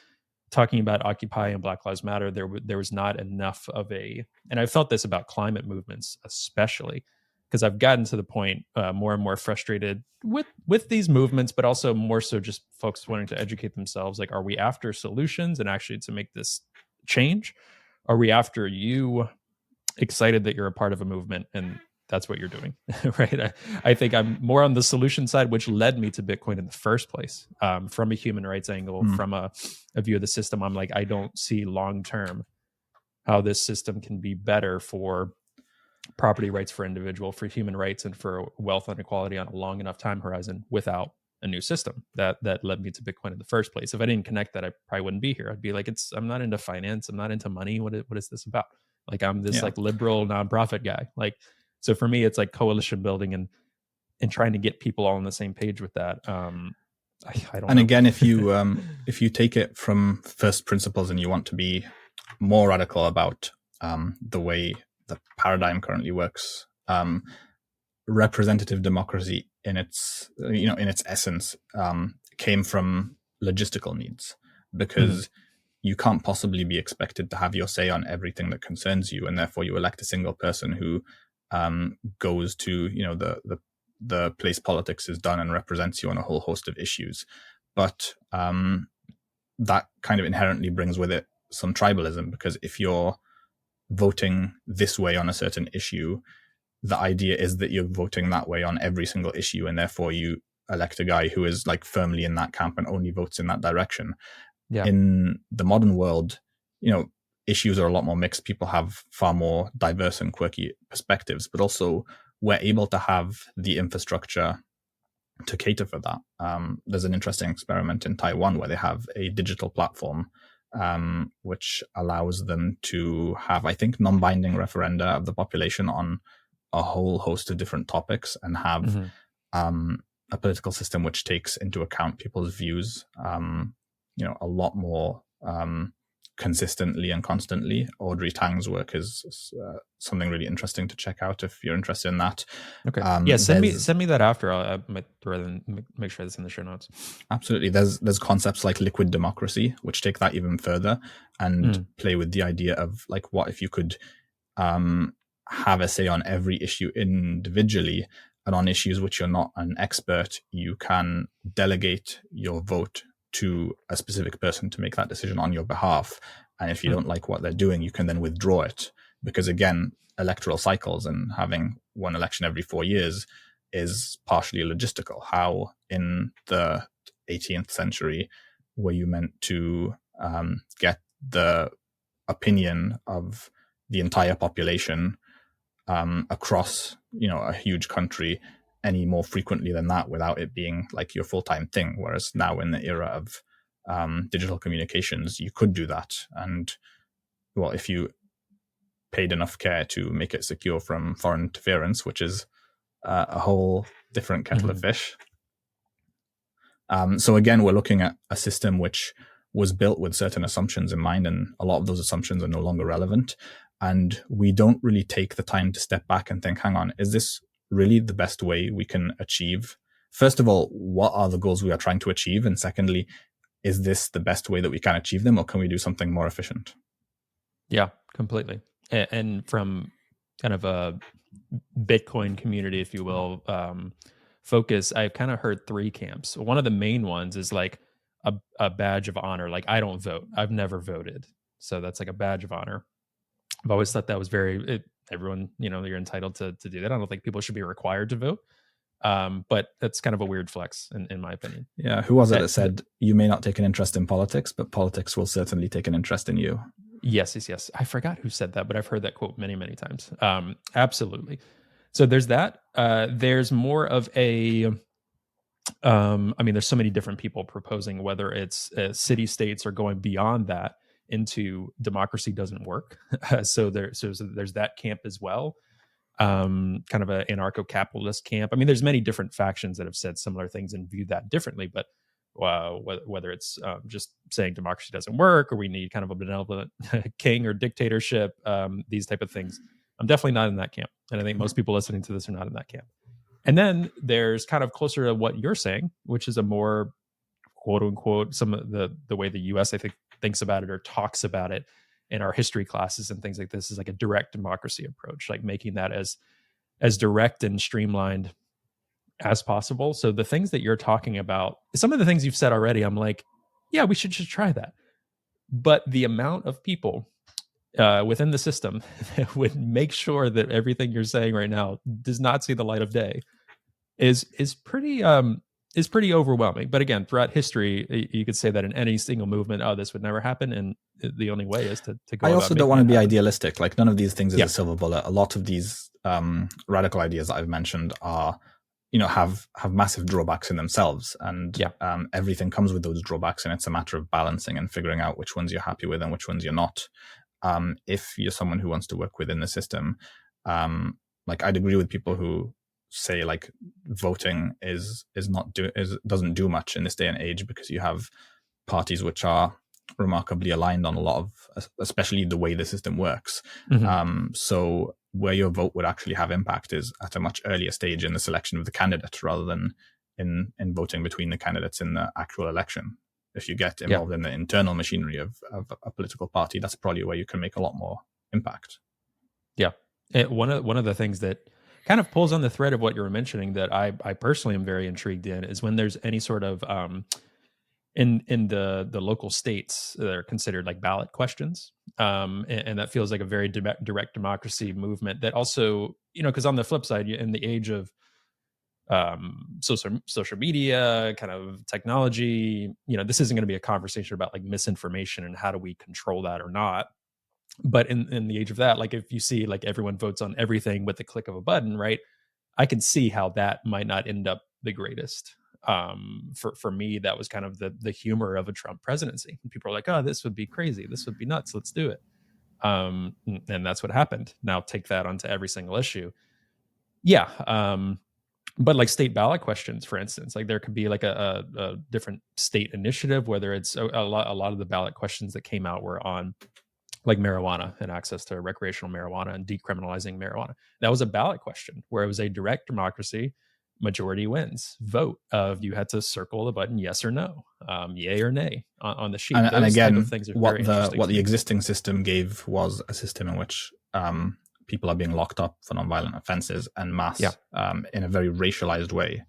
A: talking about Occupy and Black Lives Matter, there was not enough of and I felt this about climate movements, especially because I've gotten to the point more and more frustrated with these movements, but also more so just folks wanting to educate themselves. Like, are we after solutions and actually to make this change? Are we after you excited that you're a part of a movement and that's what you're doing, right? I think I'm more on the solution side, which led me to Bitcoin in the first place. From a human rights angle, from a view of the system, I'm like, I don't see long-term how this system can be better for property rights for individual, for human rights, and for wealth inequality on a long enough time horizon without a new system that led me to Bitcoin in the first place. If I didn't connect that, I probably wouldn't be here. I'd be like, I'm not into finance. I'm not into money. What is this about? Like, I'm this like liberal nonprofit guy. Like, so for me, it's like coalition building and trying to get people all on the same page with that. I don't know.
B: Again, if you take it from first principles and you want to be more radical about the way the paradigm currently works, representative democracy in its essence came from logistical needs, because you can't possibly be expected to have your say on everything that concerns you, and therefore you elect a single person who goes to the place politics is done and represents you on a whole host of issues. But that kind of inherently brings with it some tribalism, because if you're voting this way on a certain issue, the idea is that you're voting that way on every single issue, and therefore you elect a guy who is like firmly in that camp and only votes in that direction. Yeah. In the modern world, issues are a lot more mixed. People have far more diverse and quirky perspectives, but also we're able to have the infrastructure to cater for that. There's an interesting experiment in Taiwan where they have a digital platform which allows them to have, I think, non-binding referenda of the population on a whole host of different topics, and have a political system which takes into account people's views, a lot more consistently and constantly. Audrey Tang's work is something really interesting to check out if you're interested in that.
A: Okay. Yeah, send me that after. I might rather than make sure that's in the show notes.
B: Absolutely. There's concepts like liquid democracy, which take that even further and play with the idea of like, what if you could have a say on every issue individually, and on issues which you're not an expert, you can delegate your vote to a specific person to make that decision on your behalf. And if you don't like what they're doing, you can then withdraw it. Because again, electoral cycles and having one election every 4 years is partially logistical. How in the 18th century were you meant to get the opinion of the entire population across, a huge country any more frequently than that without it being like your full-time thing? Whereas now in the era of digital communications, you could do that. And well, if you paid enough care to make it secure from foreign interference, which is a whole different kettle of fish. So again, we're looking at a system which was built with certain assumptions in mind, and a lot of those assumptions are no longer relevant. And we don't really take the time to step back and think, hang on, is this really the best way we can achieve? First of all, what are the goals we are trying to achieve? And secondly, is this the best way that we can achieve them, or can we do something more efficient?
A: Yeah, completely. And from kind of a Bitcoin community, if you will, focus, I've kind of heard three camps. One of the main ones is like a badge of honor. Like, I don't vote. I've never voted. So that's like a badge of honor. I've always thought that was everyone, you're entitled to do that. I don't think people should be required to vote. But that's kind of a weird flex in my opinion.
B: Yeah. Who was it that said, you may not take an interest in politics, but politics will certainly take an interest in you?
A: Yes. I forgot who said that, but I've heard that quote many, many times. Absolutely. So there's that. There's more of a, there's so many different people proposing, whether it's city states or going beyond that into democracy doesn't work. So there's that camp as well. Kind of an anarcho-capitalist camp. There's many different factions that have said similar things and view that differently, but whether it's just saying democracy doesn't work, or we need kind of a benevolent king or dictatorship, these type of things, I'm definitely not in that camp. And I think most people listening to this are not in that camp. And then there's kind of closer to what you're saying, which is a more quote unquote, some of the way the US, I think, thinks about it or talks about it in our history classes and things like this, is like a direct democracy approach, like making that as direct and streamlined as possible. So the things that you're talking about, some of the things you've said already, I'm like, yeah, we should just try that. But the amount of people within the system that would make sure that everything you're saying right now does not see the light of day is pretty is pretty overwhelming. But again, throughout history, you could say that in any single movement, oh, this would never happen, and the only way is to go.
B: I
A: about
B: also don't
A: making
B: want
A: it
B: to be
A: happen.
B: idealistic. Like, none of these things is
A: Yeah.
B: a silver bullet. A lot of these radical ideas that I've mentioned are, have massive drawbacks in themselves, and
A: Yeah.
B: Everything comes with those drawbacks, and it's a matter of balancing and figuring out which ones you're happy with and which ones you're not. If you're someone who wants to work within the system, like, I'd agree with people who say like voting doesn't do much in this day and age, because you have parties which are remarkably aligned on a lot of, especially the way the system works.
A: Mm-hmm.
B: So where your vote would actually have impact is at a much earlier stage in the selection of the candidate, rather than in voting between the candidates in the actual election. If you get involved in the internal machinery of a political party, that's probably where you can make a lot more impact.
A: Yeah. One of the things that kind of pulls on the thread of what you were mentioning that I personally am very intrigued in is when there's any sort of in the local states that are considered like ballot questions, and that feels like a very direct democracy movement that also, because on the flip side, in the age of social media, kind of technology, this isn't going to be a conversation about like misinformation and how do we control that or not. But in the age of that, like if you see like everyone votes on everything with the click of a button, right? I can see how that might not end up the greatest. For me, that was kind of the humor of a Trump presidency. People are like, "Oh, this would be crazy. This would be nuts. Let's do it." And that's what happened. Now take that onto every single issue. Yeah. But like state ballot questions, for instance, like there could be like a different state initiative, whether it's a lot of the ballot questions that came out were on like marijuana and access to recreational marijuana and decriminalizing marijuana. That was a ballot question where it was a direct democracy, majority wins vote of you had to circle the button yes or no, yay or nay on the sheet.
B: And
A: Those type of
B: again,
A: things are
B: what
A: very interesting to
B: the
A: me.
B: existing system gave was a system in which people are being locked up for nonviolent offenses en masse, in a very racialized way.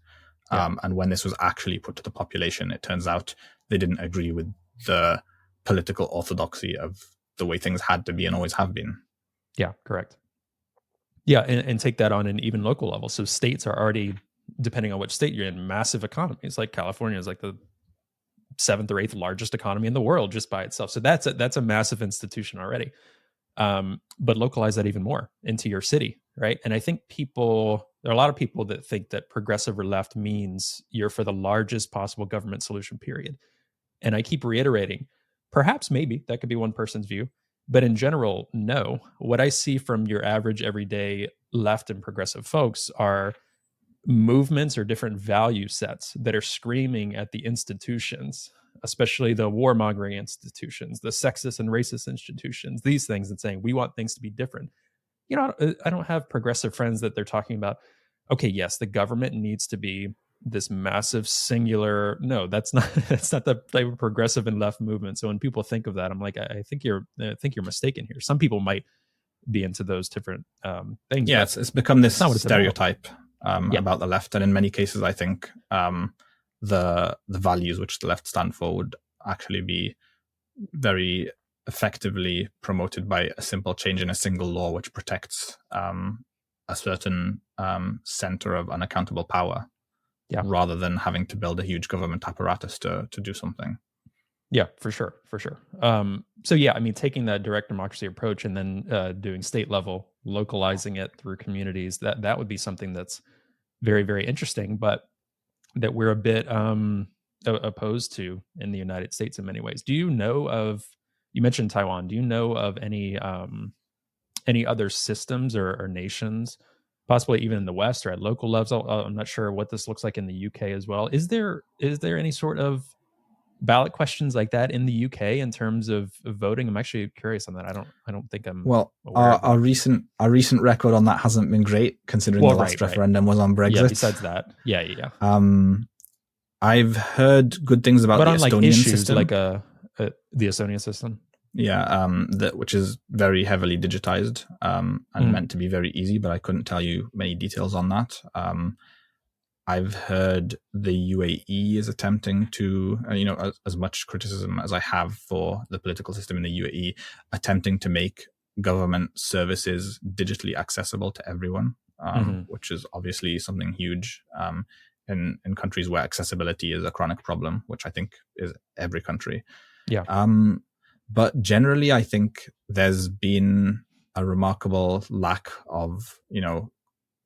B: And when this was actually put to the population, it turns out they didn't agree with the political orthodoxy of the way things had to be and always have been.
A: Yeah, correct. Yeah, and take that on an even local level. So states are already, depending on which state you're in, massive economies. Like California is like the 7th or 8th largest economy in the world just by itself. So that's a massive institution already. But localize that even more into your city, right? And I think there are a lot of people that think that progressive or left means you're for the largest possible government solution, period. And I keep reiterating, perhaps maybe that could be one person's view, but in general, no. What I see from your average everyday left and progressive folks are movements or different value sets that are screaming at the institutions, especially the warmongering institutions, the sexist and racist institutions, these things, and saying we want things to be different. I don't have progressive friends that they're talking about, okay, yes, the government needs to be this massive singular. No, that's not that's not the type of progressive and left movement. So when people think of that, I'm like, I think you're mistaken here. Some people might be into those different things.
B: Yeah,
A: but
B: it's become this
A: not what it's about.
B: stereotype about the left, and in many cases, I think the values which the left stand for would actually be very effectively promoted by a simple change in a single law which protects a certain center of unaccountable power, rather than having to build a huge government apparatus to do something.
A: Yeah, for sure. So yeah, I mean, taking that direct democracy approach and then doing state level, localizing it through communities, that would be something that's very, very interesting, but that we're a bit opposed to in the United States in many ways. Do you know of? You mentioned Taiwan. Do you know of any other systems or nations, possibly even in the West or at local levels? I'm not sure what this looks like in the UK as well. Is there any sort of ballot questions like that in the UK in terms of voting? I'm actually curious on that. I don't think I'm
B: our recent record on that hasn't been great, considering the last referendum was on Brexit.
A: Yeah, besides that. Yeah.
B: I've heard good things about the Estonian system,
A: like the Estonian system.
B: Yeah, which is very heavily digitized and meant to be very easy, but I couldn't tell you many details on that. I've heard the UAE is attempting to, as much criticism as I have for the political system in the UAE, attempting to make government services digitally accessible to everyone, which is obviously something huge. in countries where accessibility is a chronic problem, which I think is every country.
A: Yeah.
B: But generally, I think there's been a remarkable lack of,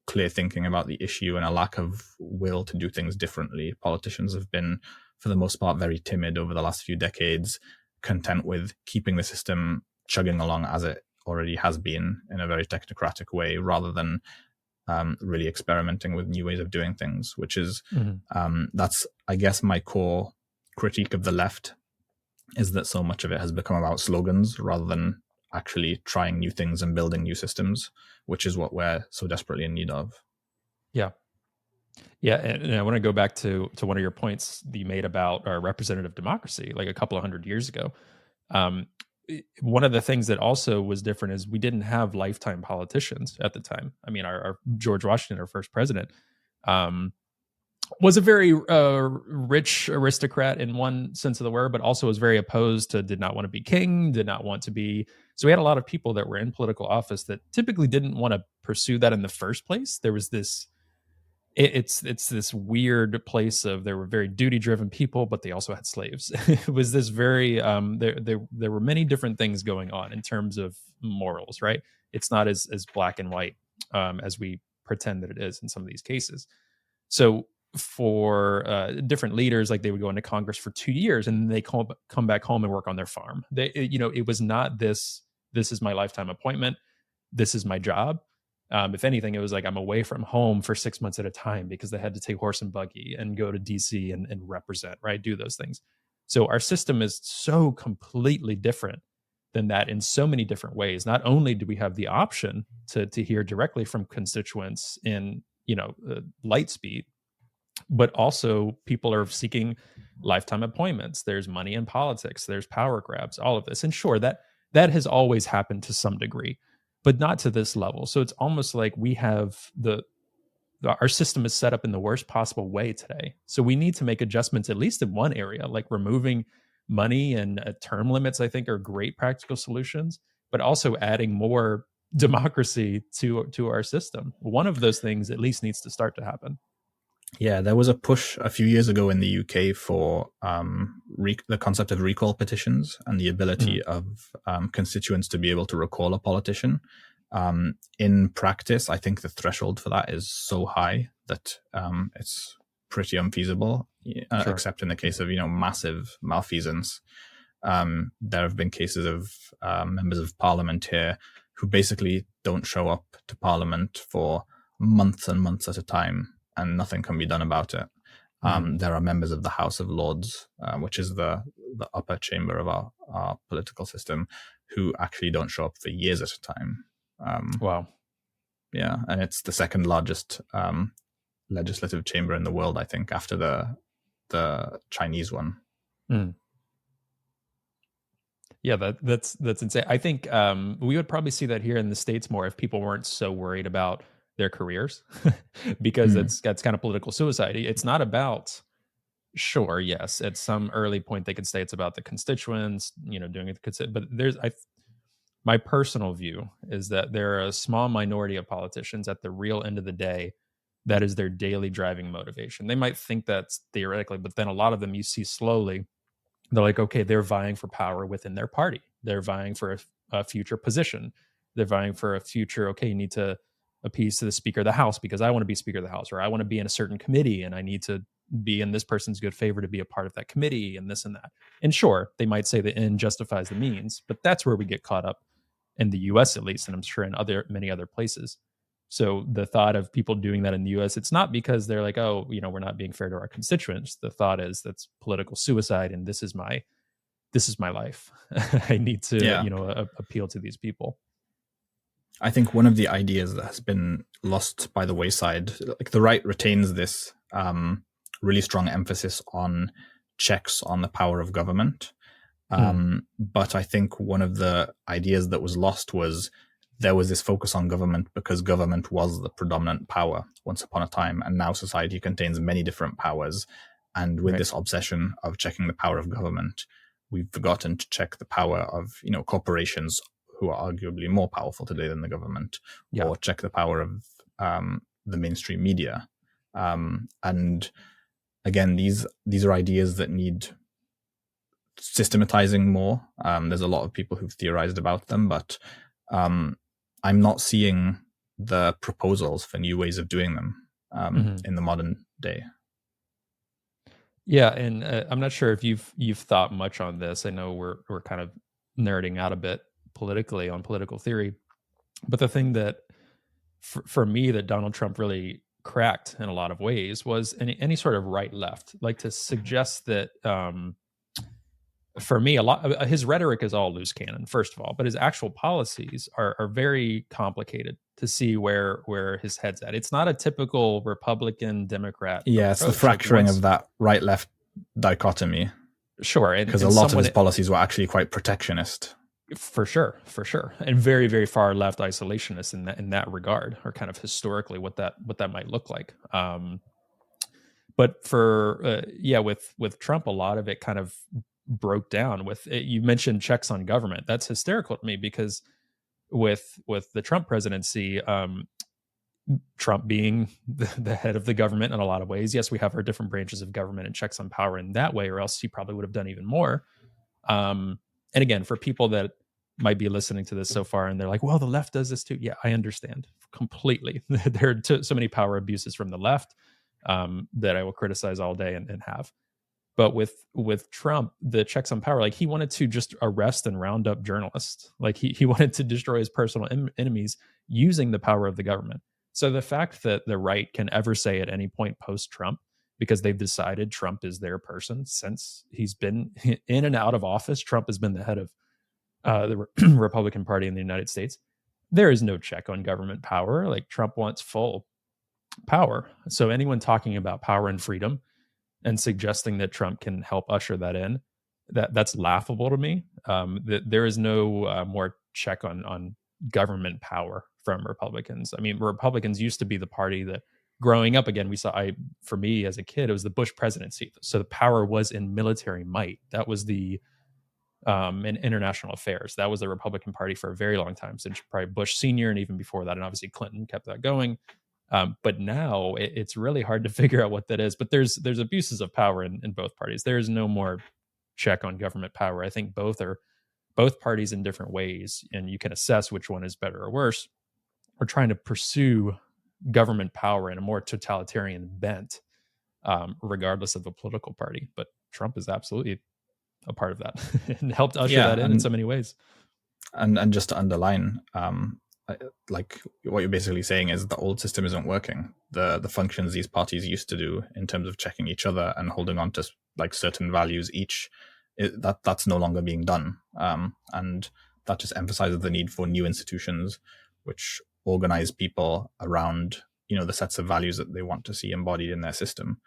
B: clear thinking about the issue and a lack of will to do things differently. Politicians have been, for the most part, very timid over the last few decades, content with keeping the system chugging along as it already has been in a very technocratic way, rather than really experimenting with new ways of doing things, which is, that's, I guess, my core critique of the left, is that so much of it has become about slogans rather than actually trying new things and building new systems, which is what we're so desperately in need of.
A: Yeah. Yeah, and I want to go back to one of your points that you made about our representative democracy, like a couple of hundred years ago. One of the things that also was different is we didn't have lifetime politicians at the time. I mean, our George Washington, our first president, was a very rich aristocrat in one sense of the word, but also was very opposed to, did not want to be king, did not want to be. So we had a lot of people that were in political office that typically didn't want to pursue that in the first place. There was this, it's this weird place of, there were very duty driven people, but they also had slaves. It was this very there were many different things going on in terms of morals, right? It's not as black and white as we pretend that it is in some of these cases. So for different leaders, like they would go into Congress for 2 years and they come back home and work on their farm. It was not this is my lifetime appointment, this is my job. If anything, it was like I'm away from home for 6 months at a time because they had to take horse and buggy and go to DC and represent, right? Do those things. So our system is so completely different than that in so many different ways. Not only do we have the option to hear directly from constituents in light speed, but also people are seeking lifetime appointments. There's money in politics, there's power grabs, all of this. And sure, that has always happened to some degree, but not to this level. So it's almost like we have our system is set up in the worst possible way today. So we need to make adjustments, at least in one area, like removing money and term limits, I think are great practical solutions, but also adding more democracy to our system. One of those things at least needs to start to happen.
B: Yeah, there was a push a few years ago in the UK for the concept of recall petitions and the ability of constituents to be able to recall a politician. In practice, I think the threshold for that is so high that it's pretty unfeasible,
A: Sure.
B: except in the case of massive malfeasance. There have been cases of members of parliament here who basically don't show up to parliament for months and months at a time, and nothing can be done about it. There are members of the House of Lords, which is the upper chamber of our political system, who actually don't show up for years at a time.
A: Wow.
B: Yeah, and it's the second largest legislative chamber in the world, I think, after the Chinese one.
A: Yeah, that's insane. I think we would probably see that here in the States more if people weren't so worried about their careers, because that's kind of political suicide. It's not about, sure, yes, at some early point they could say it's about the constituents, doing it, but my personal view is that there are a small minority of politicians at the real end of the day that is their daily driving motivation. They might think that's theoretically, but then a lot of them you see slowly, they're like, okay, they're vying for power within their party. They're vying for a future position. They're vying for a future, okay, you need to appease to the Speaker of the House because I want to be Speaker of the House, or I want to be in a certain committee and I need to be in this person's good favor to be a part of that committee and this and that. And sure, they might say the end justifies the means, but that's where we get caught up in the US at least, and I'm sure in many other places. So the thought of people doing that in the US, it's not because they're like, oh, we're not being fair to our constituents. The thought is that's political suicide and this is my life. I need to, appeal to these people.
B: I think one of the ideas that has been lost by the wayside, like the right retains this really strong emphasis on checks on the power of government. But I think one of the ideas that was lost was there was this focus on government because government was the predominant power once upon a time, and now society contains many different powers. And with this obsession of checking the power of government, we've forgotten to check the power of corporations, who are arguably more powerful today than the government, or check the power of the mainstream media. And again, these are ideas that need systematizing more. There's a lot of people who've theorized about them, but I'm not seeing the proposals for new ways of doing them in the modern day.
A: Yeah, and I'm not sure if you've thought much on this. I know we're kind of nerding out a bit politically on political theory, but the thing that for me that Donald Trump really cracked in a lot of ways was any sort of right left, like to suggest that for me a lot of his rhetoric is all loose cannon, first of all, but his actual policies are very complicated to see where his head's at. It's not a typical Republican Democrat
B: Yeah, it's the
A: approach. Like
B: fracturing of that right left dichotomy.
A: Sure,
B: because a lot of his policies were actually quite protectionist.
A: For sure, and very, very far left isolationists in that regard, or kind of historically what that might look like. But for with Trump, a lot of it kind of broke down. With it, you mentioned checks on government. That's hysterical to me because with the Trump presidency, Trump being the head of the government in a lot of ways. Yes, we have our different branches of government and checks on power in that way, or else he probably would have done even more. And again, for people that might be listening to this so far and they're like, well, the left does this too. Yeah, I understand completely. There are so many power abuses from the left that I will criticize all day and have. But with Trump, the checks on power, like he wanted to just arrest and round up journalists. Like he wanted to destroy his personal enemies using the power of the government. So the fact that the right can ever say at any point post-Trump, because they've decided Trump is their person since he's been in and out of office, Trump has been the head of the Republican Party in the United States. There is no check on government power. Like Trump wants full power. So anyone talking about power and freedom and suggesting that Trump can help usher that in, that's laughable to me. There is no more check on government power from Republicans. I mean, Republicans used to be the party that growing up, again, we saw, for me as a kid, it was the Bush presidency. So the power was in military might. That was the in international affairs. That was the Republican Party for a very long time, since probably Bush Sr. and even before that. And obviously Clinton kept that going. But now it's really hard to figure out what that is. But there's abuses of power in both parties. There is no more check on government power. I think both parties in different ways, and you can assess which one is better or worse, are trying to pursue government power in a more totalitarian bent, regardless of a political party. But Trump is absolutely a part of that and helped usher that in so many ways.
B: And just to underline, like what you're basically saying is the old system isn't working. The functions these parties used to do in terms of checking each other and holding on to like certain values each, that's no longer being done. And that just emphasizes the need for new institutions which organize people around, the sets of values that they want to see embodied in their system.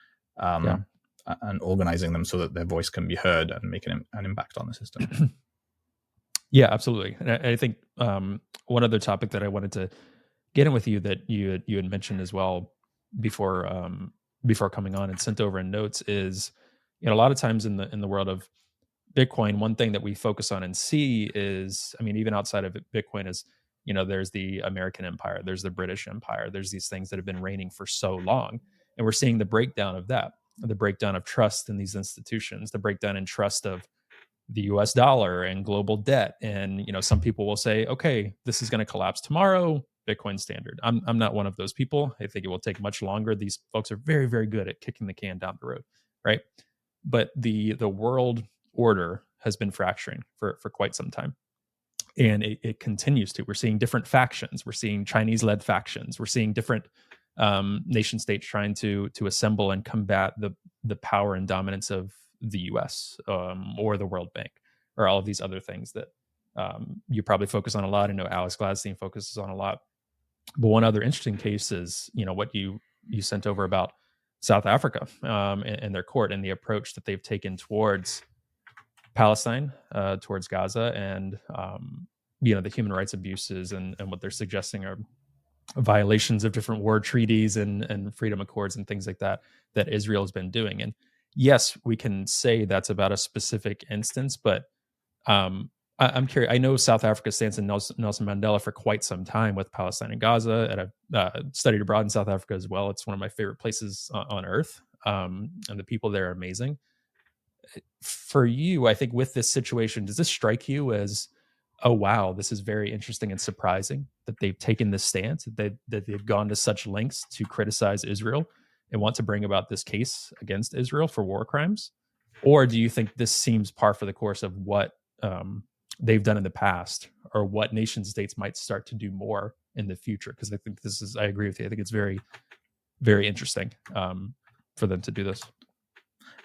B: And organizing them so that their voice can be heard and make an impact on the system.
A: Yeah, absolutely. And I think one other topic that I wanted to get in with you that you had mentioned as well before coming on and sent over in notes is, a lot of times in the world of Bitcoin, one thing that we focus on and see is, I mean, even outside of Bitcoin is, there's the American Empire, there's the British Empire, there's these things that have been reigning for so long, and we're seeing the breakdown of that, the breakdown of trust in these institutions, the breakdown in trust of the US dollar and global debt. And, some people will say, okay, this is going to collapse tomorrow, Bitcoin standard. I'm not one of those people. I think it will take much longer. These folks are very, very good at kicking the can down the road, right? But the world order has been fracturing for quite some time. And it continues to. We're seeing different factions. We're seeing Chinese-led factions. We're seeing different nation states trying to assemble and combat the power and dominance of the US or the World Bank or all of these other things that you probably focus on a lot. I know Alex Gladstein focuses on a lot. But one other interesting case is, what you sent over about South Africa and their court and the approach that they've taken towards Palestine, towards Gaza, and the human rights abuses and what they're suggesting are violations of different war treaties and freedom accords and things like that Israel has been doing. And yes, we can say that's about a specific instance, but I I'm curious. I know South Africa stands in Nelson Mandela for quite some time with Palestine and Gaza, and I've studied abroad in South Africa as well. It's one of my favorite places on earth, and the people there are amazing. For you, I think with this situation, does this strike you as, oh wow, this is very interesting and surprising that they've taken this stance, that they've gone to such lengths to criticize Israel and want to bring about this case against Israel for war crimes? Or do you think this seems par for the course of what they've done in the past, or what nation states might start to do more in the future? Because I think I agree with you. I think it's very, very interesting for them to do this.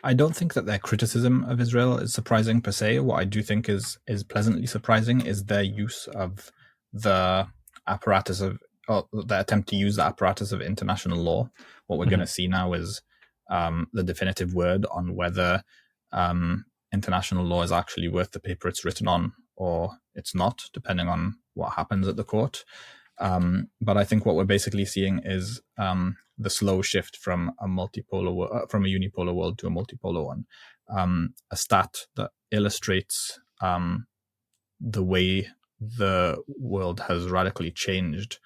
B: I don't think that their criticism of Israel is surprising per se. What I do think is pleasantly surprising is their use of the apparatus of, or the attempt to use the apparatus of international law. What we're going to see now is the definitive word on whether international law is actually worth the paper it's written on or it's not, depending on what happens at the court. But I think what we're basically seeing is the slow shift from a unipolar world to a multipolar one. A stat that illustrates the way the world has radically changed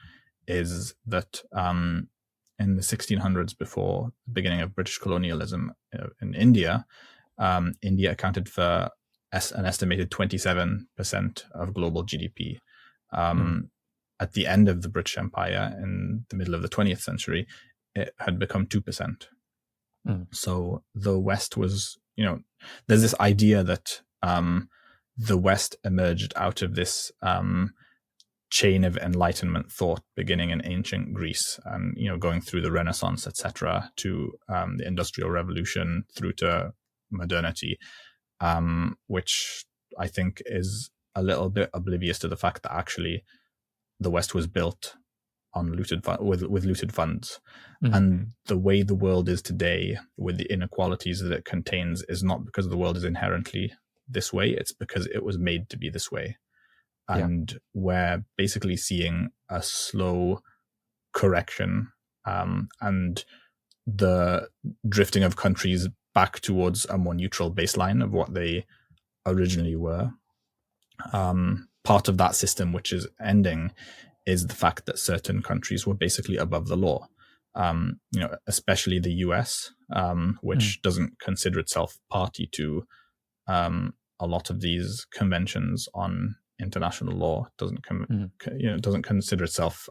B: is that in the 1600s, before the beginning of British colonialism in India, India accounted for an estimated 27% of global GDP. At the end of the British Empire, in the middle of the 20th century, it had become 2%. So the West was, there's this idea that the West emerged out of this chain of Enlightenment thought beginning in ancient Greece and, going through the Renaissance, etc., to the Industrial Revolution through to modernity, which I think is a little bit oblivious to the fact that actually the West was built on with looted funds. And the way the world is today, with the inequalities that it contains, is not because the world is inherently this way, it's because it was made to be this way. And we're basically seeing a slow correction and the drifting of countries back towards a more neutral baseline of what they originally were. Part of that system, which is ending, is the fact that certain countries were basically above the law. Especially the US, which doesn't consider itself party to a lot of these conventions on international law, doesn't consider itself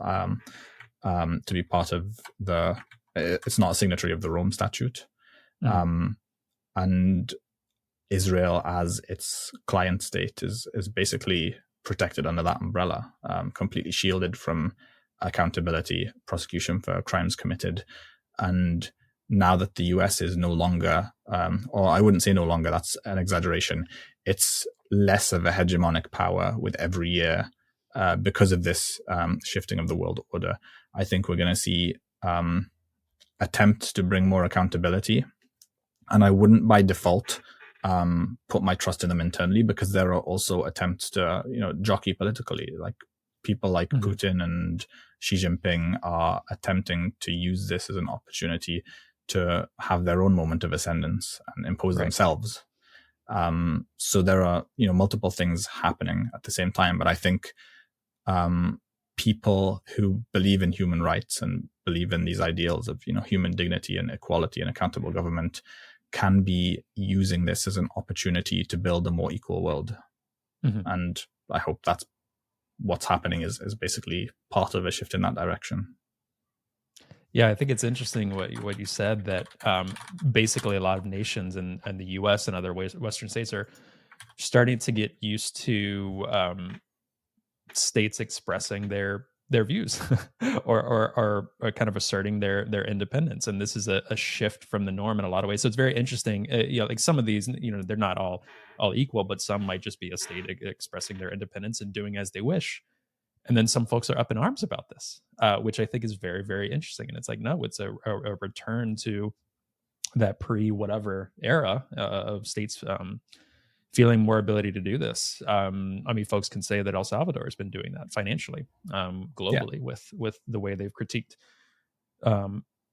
B: to be part of it's not a signatory of the Rome Statute. And Israel, as its client state, is basically protected under that umbrella, completely shielded from accountability, prosecution for crimes committed. And now that the US is no longer, or I wouldn't say no longer, that's an exaggeration, it's less of a hegemonic power with every year because of this shifting of the world order. I think we're going to see attempts to bring more accountability. And I wouldn't by default put my trust in them internally, because there are also attempts to, jockey politically. Like people like Putin and Xi Jinping are attempting to use this as an opportunity to have their own moment of ascendance and impose themselves. So there are, multiple things happening at the same time. But I think people who believe in human rights and believe in these ideals of, human dignity and equality and accountable government can be using this as an opportunity to build a more equal world. And I hope that's what's happening is basically part of a shift in that direction.
A: Yeah, I think it's interesting what you said, that basically a lot of nations and the U.S. and other Western states are starting to get used to states expressing their views or kind of asserting their independence, and this is a shift from the norm in a lot of ways. So it's very interesting. Like some of these, they're not all equal, but some might just be a state expressing their independence and doing as they wish. And then some folks are up in arms about this, which I think is very, very interesting. And it's like, no, it's a return to that pre-whatever era of states feeling more ability to do this. Folks can say that El Salvador has been doing that financially, globally, with the way they've critiqued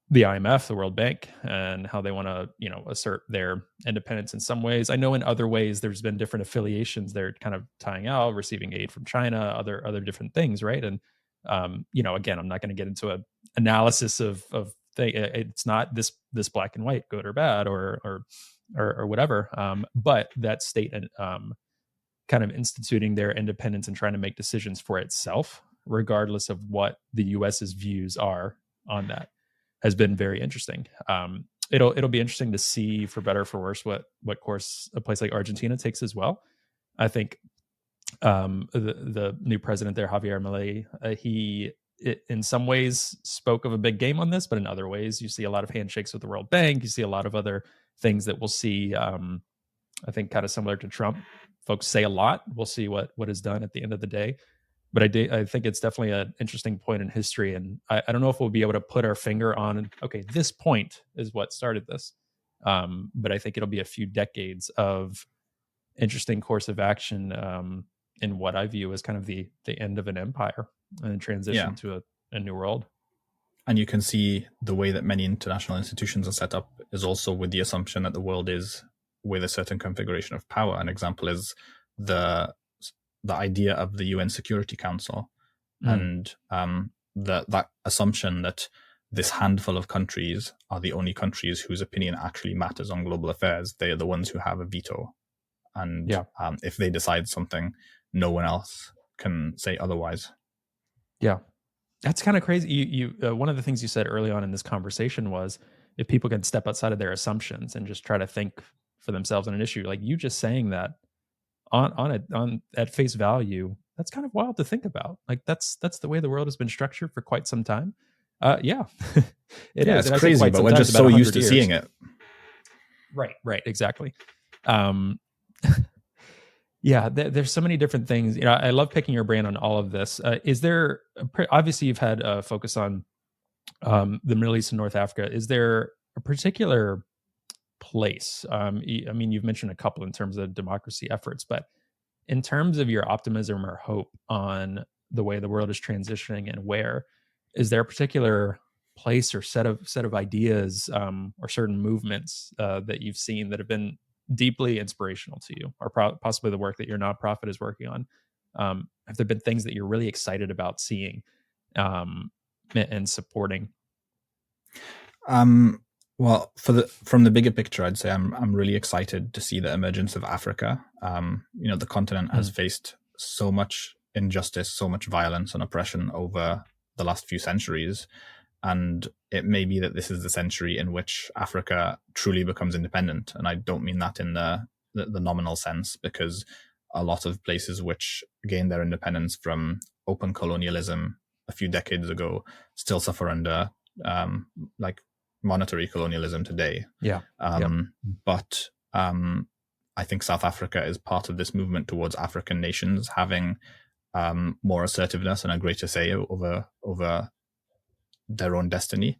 A: the IMF, the World Bank, and how they want to, assert their independence in some ways. I know in other ways there's been different affiliations they're kind of tying out, receiving aid from China, other different things, right? And again, I'm not going to get into a analysis of thing. It's not this black and white, good or bad, or whatever. But that state kind of instituting their independence and trying to make decisions for itself, regardless of what the US's views are on that, has been very interesting. It'll be interesting to see, for better or for worse, what course a place like Argentina takes as well. I think the new president there, Javier Milei, he in some ways spoke of a big game on this, but in other ways, you see a lot of handshakes with the World Bank. You see a lot of other things that we'll see. I think kind of similar to Trump. Folks say a lot. We'll see what is done at the end of the day. But I think it's definitely an interesting point in history. And I don't know if we'll be able to put our finger on, okay, this point is what started this. But I think it'll be a few decades of interesting course of action in what I view as kind of the end of an empire and transition to a new world.
B: And you can see the way that many international institutions are set up is also with the assumption that the world is with a certain configuration of power. An example is the idea of the UN Security Council, and that assumption that this handful of countries are the only countries whose opinion actually matters on global affairs. They are the ones who have a veto, and if they decide something, no one else can say otherwise.
A: Yeah, that's kind of crazy. You one of the things you said early on in this conversation was, if people can step outside of their assumptions and just try to think for themselves on an issue, like you just saying that on at face value, that's kind of wild to think about. Like that's the way the world has been structured for quite some time. It is.
B: It's crazy, but we're just so used to seeing it.
A: Right, exactly. There's so many different things. I love picking your brain on all of this. Is there, obviously you've had a focus on the Middle East and North Africa. Is there a particular place? I mean, you've mentioned a couple in terms of democracy efforts, but in terms of your optimism or hope on the way the world is transitioning and where, is there a particular place or set of ideas or certain movements that you've seen that have been deeply inspirational to you, or possibly the work that your nonprofit is working on? Have there been things that you're really excited about seeing and supporting?
B: Well, from the bigger picture, I'd say I'm really excited to see the emergence of Africa. The continent has faced so much injustice, so much violence and oppression over the last few centuries. And it may be that this is the century in which Africa truly becomes independent. And I don't mean that in the nominal sense, because a lot of places which gained their independence from open colonialism a few decades ago still suffer under monetary colonialism today. But I think South Africa is part of this movement towards African nations having more assertiveness and a greater say over their own destiny,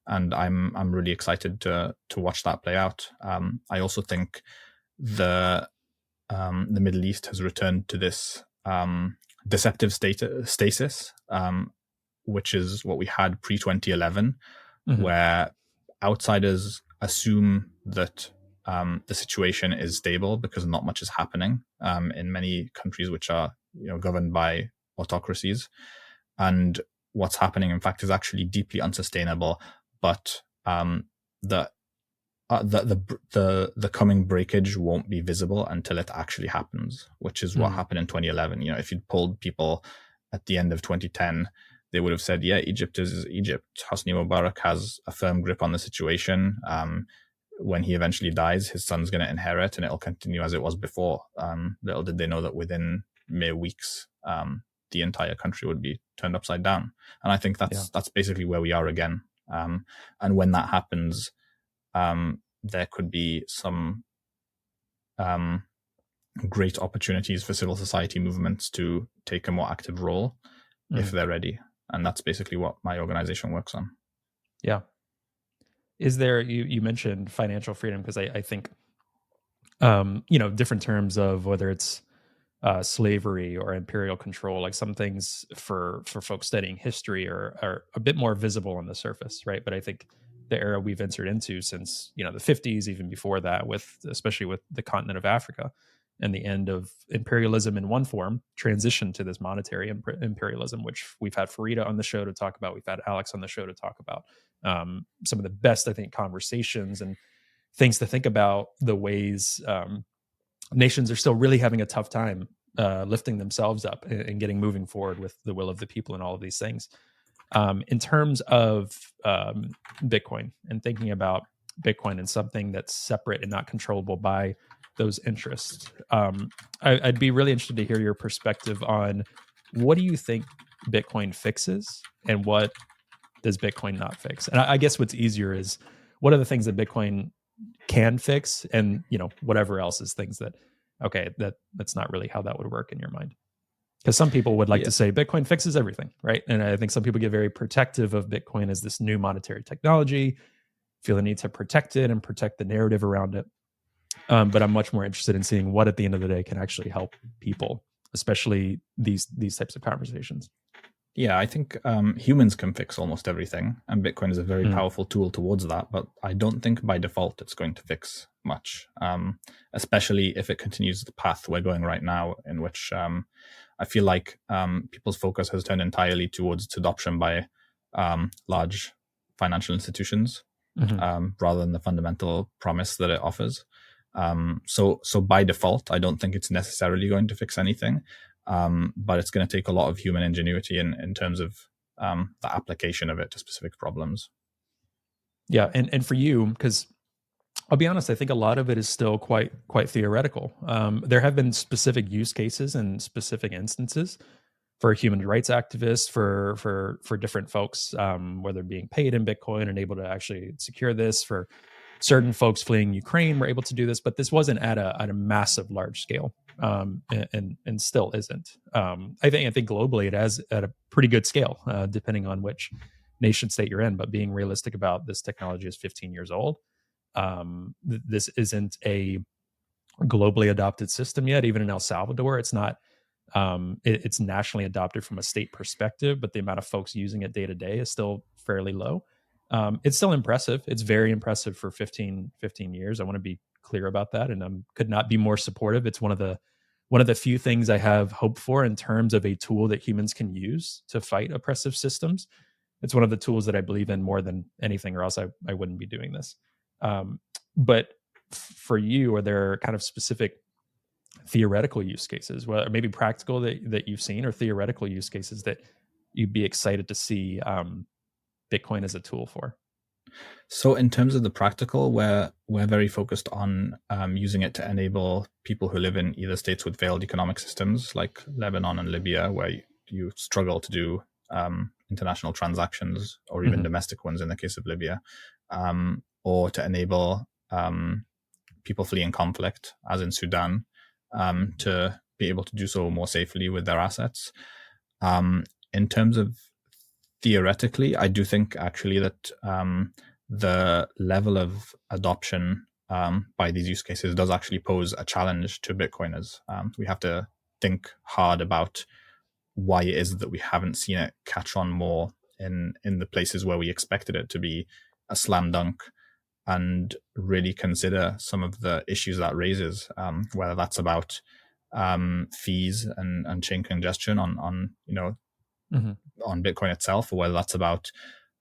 B: and I'm really excited to watch that play out. I also think the Middle East has returned to this deceptive stasis, which is what we had pre-2011, where outsiders assume that the situation is stable because not much is happening in many countries which are governed by autocracies, and what's happening, in fact, is actually deeply unsustainable. But the coming breakage won't be visible until it actually happens, which is what happened in 2011. If you'd polled people at the end of 2010, they would have said, "Yeah, Egypt is Egypt. Hosni Mubarak has a firm grip on the situation. When he eventually dies, his son's going to inherit, and it'll continue as it was before." Little did they know that within mere weeks, the entire country would be turned upside down. And I think that's basically where we are again. And when that happens, there could be some great opportunities for civil society movements to take a more active role if they're ready. And that's basically what my organization works on.
A: Yeah. Is there, you mentioned financial freedom, because I think, different terms of whether it's slavery or imperial control, like some things for folks studying history are a bit more visible on the surface, right? But I think the era we've entered into since the 50s, even before that, with especially with the continent of Africa and the end of imperialism in one form, transition to this monetary imperialism, which we've had Farida on the show to talk about. We've had Alex on the show to talk about some of the best, I think, conversations and things to think about, the ways nations are still really having a tough time lifting themselves up and getting moving forward with the will of the people and all of these things. In terms of Bitcoin and thinking about Bitcoin and something that's separate and not controllable by those interests, I'd be really interested to hear your perspective on what do you think Bitcoin fixes and what does Bitcoin not fix? And I guess what's easier is what are the things that Bitcoin can fix, and whatever else is things that that's not really how that would work in your mind. Because some people would like to say Bitcoin fixes everything, right? And I think some people get very protective of Bitcoin as this new monetary technology, feel the need to protect it and protect the narrative around it. But I'm much more interested in seeing what at the end of the day can actually help people, especially these types of conversations.
B: Yeah, I think humans can fix almost everything, and Bitcoin is a very powerful tool towards that, but I don't think by default it's going to fix much, especially if it continues the path we're going right now, in which I feel like people's focus has turned entirely towards its adoption by large financial institutions, rather than the fundamental promise that it offers. So by default, I don't think it's necessarily going to fix anything. But it's going to take a lot of human ingenuity in terms of the application of it to specific problems.
A: Yeah, and for you, because I'll be honest, I think a lot of it is still quite theoretical. There have been specific use cases and specific instances for human rights activists, for different folks, whether being paid in Bitcoin and able to actually secure this. For certain folks fleeing Ukraine were able to do this, but this wasn't at a massive, large scale, and still isn't. I think globally it has at a pretty good scale, depending on which nation state you're in. But being realistic about this technology is 15 years old. This isn't a globally adopted system yet. Even in El Salvador, it's not. It's nationally adopted from a state perspective, but the amount of folks using it day to day is still fairly low. It's still impressive. It's very impressive for 15 years. I want to be clear about that, and I could not be more supportive. It's one of the few things I have hope for in terms of a tool that humans can use to fight oppressive systems. It's one of the tools that I believe in more than anything, or else I wouldn't be doing this. But for you, are there kind of specific theoretical use cases, well, maybe practical that you've seen, or theoretical use cases that you'd be excited to see Bitcoin as a tool for?
B: So in terms of the practical, we're very focused on using it to enable people who live in either states with failed economic systems like Lebanon and Libya, where you struggle to do international transactions, or even domestic ones in the case of Libya, or to enable people fleeing conflict, as in Sudan, to be able to do so more safely with their assets. In terms of theoretically, I do think actually that the level of adoption by these use cases does actually pose a challenge to Bitcoiners. We have to think hard about why it is that we haven't seen it catch on more in the places where we expected it to be a slam dunk, and really consider some of the issues that raises, whether that's about fees and chain congestion on Bitcoin itself, or whether that's about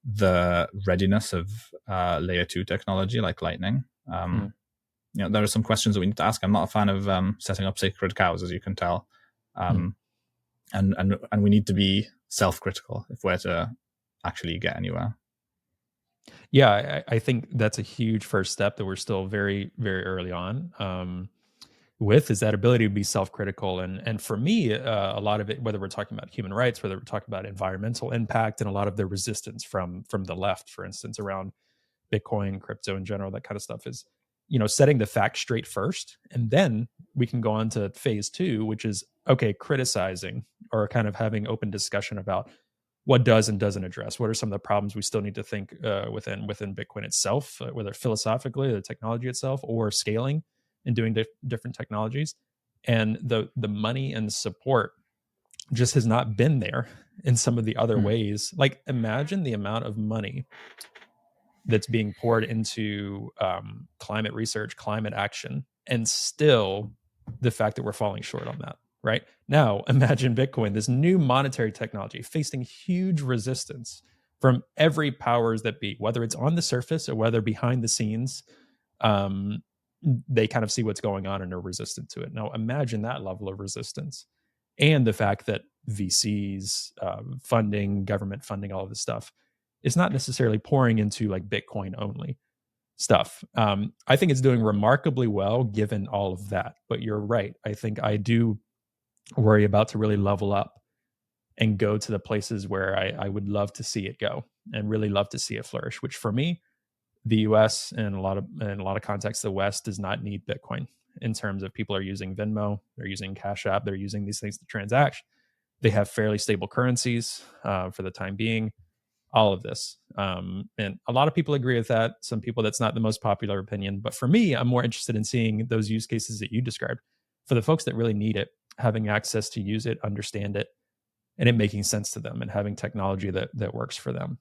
B: the readiness of layer 2 technology like Lightning. There are some questions that we need to ask. I'm not a fan of setting up sacred cows, as you can tell, and we need to be self-critical if we're to actually get anywhere.
A: Yeah, I think that's a huge first step that we're still very, very early on with, is that ability to be self-critical. And for me, a lot of it, whether we're talking about human rights, whether we're talking about environmental impact, and a lot of the resistance from the left, for instance, around Bitcoin, crypto in general, that kind of stuff, is setting the facts straight first, and then we can go on to phase 2, which is criticizing, or kind of having open discussion about what does and doesn't address. What are some of the problems we still need to think within Bitcoin itself, whether philosophically, the technology itself, or scaling and doing different technologies. And the money and support just has not been there in some of the other ways. Like, imagine the amount of money that's being poured into climate research, climate action, and still the fact that we're falling short on that. Right now, imagine Bitcoin, this new monetary technology, facing huge resistance from every powers that be, whether it's on the surface or whether behind the scenes. Um, they kind of see what's going on and are resistant to it. Now, imagine that level of resistance, and the fact that VCs, funding, government funding, all of this stuff is not necessarily pouring into like Bitcoin only stuff. I think it's doing remarkably well given all of that. But you're right. I think I do worry about to really level up and go to the places where I would love to see it go and really love to see it flourish. Which for me, the U.S. and in a lot of contexts, the West does not need Bitcoin in terms of people are using Venmo, they're using Cash App, they're using these things to transact. They have fairly stable currencies for the time being. All of this, and a lot of people agree with that. Some people, that's not the most popular opinion, but for me, I'm more interested in seeing those use cases that you described for the folks that really need it, having access to use it, understand it, and it making sense to them, and having technology that works for them.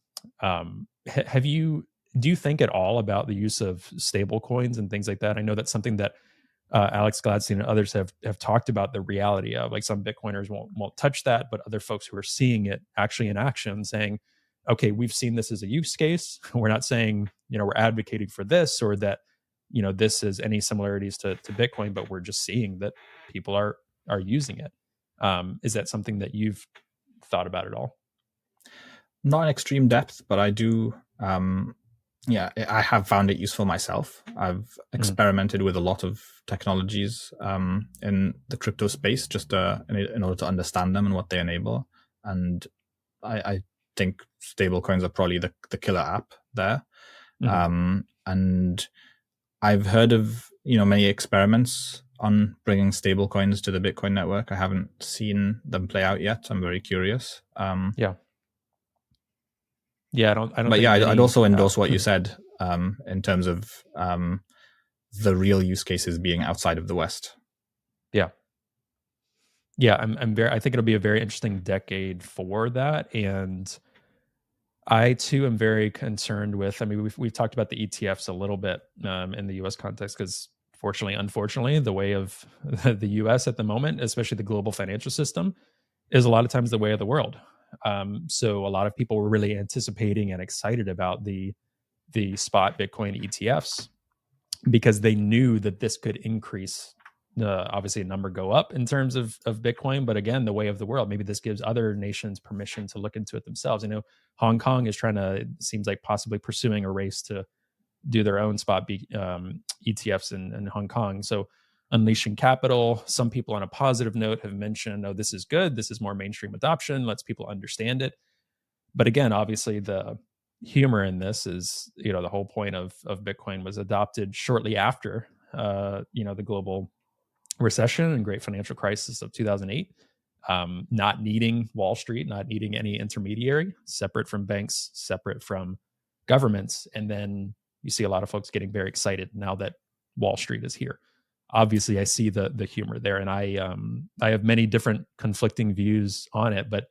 A: Have you do you think at all about the use of stable coins and things like that? I know that's something that Alex Gladstein and others have talked about the reality of. Like some Bitcoiners won't touch that, but other folks who are seeing it actually in action, saying, "Okay, we've seen this as a use case. We're not saying we're advocating for this or that this is any similarities to Bitcoin, but we're just seeing that people are using it." Is that something that you've thought about at all?
B: Not in extreme depth, but I do. I have found it useful myself. I've experimented with a lot of technologies in the crypto space just in order to understand them and what they enable. And I think stablecoins are probably the killer app there. And I've heard of many experiments on bringing stablecoins to the Bitcoin network. I haven't seen them play out yet. I'm very curious.
A: Yeah, I don't.
B: But yeah, I'd also endorse what you said in terms of the real use cases being outside of the West.
A: Yeah, I think it'll be a very interesting decade for that, and I too am very concerned with. I mean, we've talked about the ETFs a little bit in the U.S. context because, unfortunately, the way of the U.S. at the moment, especially the global financial system, is a lot of times the way of the world. So a lot of people were really anticipating and excited about the spot Bitcoin ETFs because they knew that this could increase obviously a number go up in terms of Bitcoin, but again, the way of the world. Maybe this gives other nations permission to look into it themselves. Hong Kong is trying to, it seems like possibly pursuing a race to do their own spot ETFs in Hong Kong. So unleashing capital. Some people on a positive note have mentioned, oh, this is good. This is more mainstream adoption, lets people understand it. But again, obviously the humor in this is, the whole point of Bitcoin was adopted shortly after, the global recession and great financial crisis of 2008, not needing Wall Street, not needing any intermediary, separate from banks, separate from governments. And then you see a lot of folks getting very excited now that Wall Street is here. Obviously, I see the humor there, and I have many different conflicting views on it. But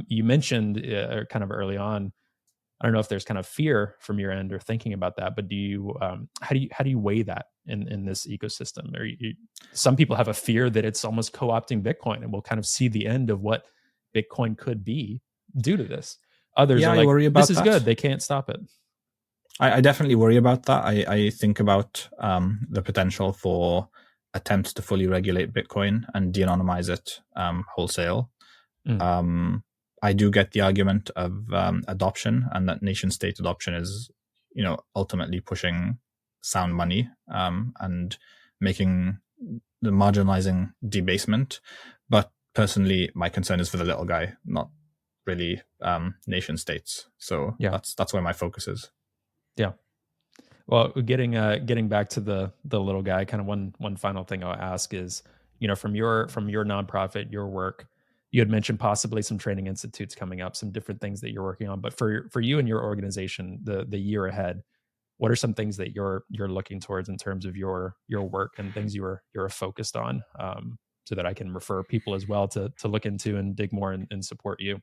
A: you mentioned kind of early on, I don't know if there's kind of fear from your end or thinking about that, but do you how do you weigh that in this ecosystem? Or some people have a fear that it's almost co-opting Bitcoin, and we'll kind of see the end of what Bitcoin could be due to this. Others are like, worry about this is good; they can't stop it.
B: I definitely worry about that. I think about the potential for attempts to fully regulate Bitcoin and de-anonymize it wholesale. I do get the argument of adoption, and that nation state adoption is, ultimately pushing sound money and making the marginalizing debasement. But personally, my concern is for the little guy, not really nation states. So that's where my focus is.
A: Yeah. Well, getting back to the little guy, kind of one final thing I'll ask is, from your nonprofit, your work, you had mentioned possibly some training institutes coming up, some different things that you're working on. But for you and your organization, the year ahead, what are some things that you're looking towards in terms of your work and things you're focused on, so that I can refer people as well to look into and dig more and support you?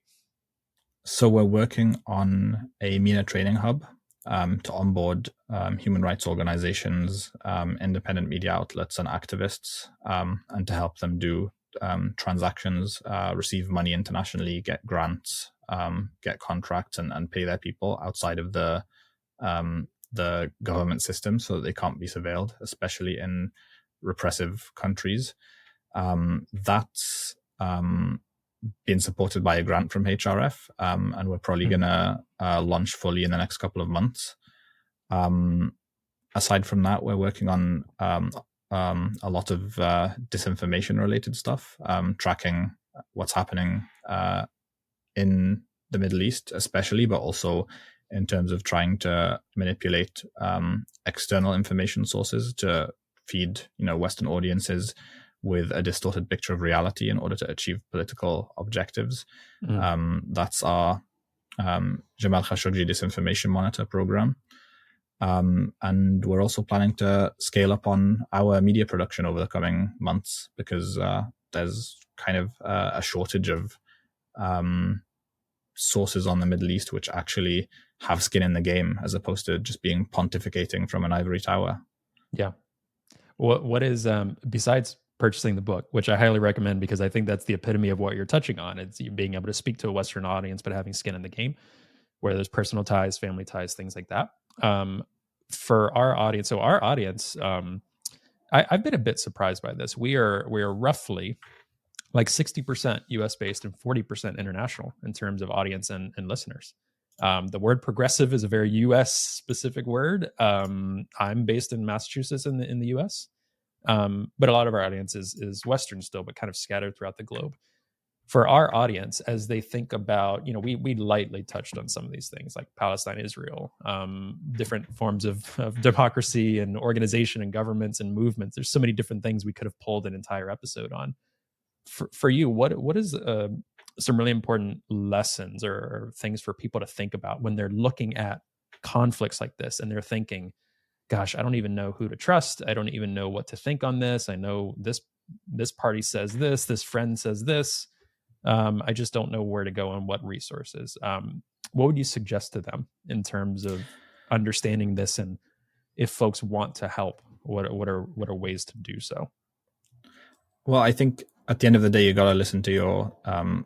B: So we're working on a MENA training hub to onboard human rights organizations, independent media outlets, and activists, and to help them do transactions, receive money internationally, get grants, get contracts, and pay their people outside of the government system so that they can't be surveilled, especially in repressive countries. That's been supported by a grant from HRF, and we're probably going to launch fully in the next couple of months. Aside from that, we're working on a lot of disinformation related stuff, tracking what's happening in the Middle East especially, but also in terms of trying to manipulate external information sources to feed Western audiences with a distorted picture of reality in order to achieve political objectives. That's our Jamal Khashoggi Disinformation Monitor program. And we're also planning to scale up on our media production over the coming months because there's kind of a shortage of sources on the Middle East which actually have skin in the game as opposed to just being pontificating from an ivory tower.
A: Yeah. What is, besides purchasing the book, which I highly recommend because I think that's the epitome of what you're touching on. It's you being able to speak to a Western audience, but having skin in the game where there's personal ties, family ties, things like that. For our audience, I've been a bit surprised by this. We are roughly like 60% US based and 40% international in terms of audience and listeners. The word progressive is a very US specific word. I'm based in Massachusetts in the US. But a lot of our audience is Western still, but kind of scattered throughout the globe. For our audience, as they think about, we lightly touched on some of these things like Palestine, Israel, different forms of democracy and organization and governments and movements. There's so many different things we could have pulled an entire episode on. For you, what is some really important lessons or things for people to think about when they're looking at conflicts like this and they're thinking, gosh, I don't even know who to trust. I don't even know what to think on this. I know this party says this friend says this. I just don't know where to go and what resources. What would you suggest to them in terms of understanding this, and if folks want to help, what are ways to do so?
B: Well, I think at the end of the day, you got to listen to your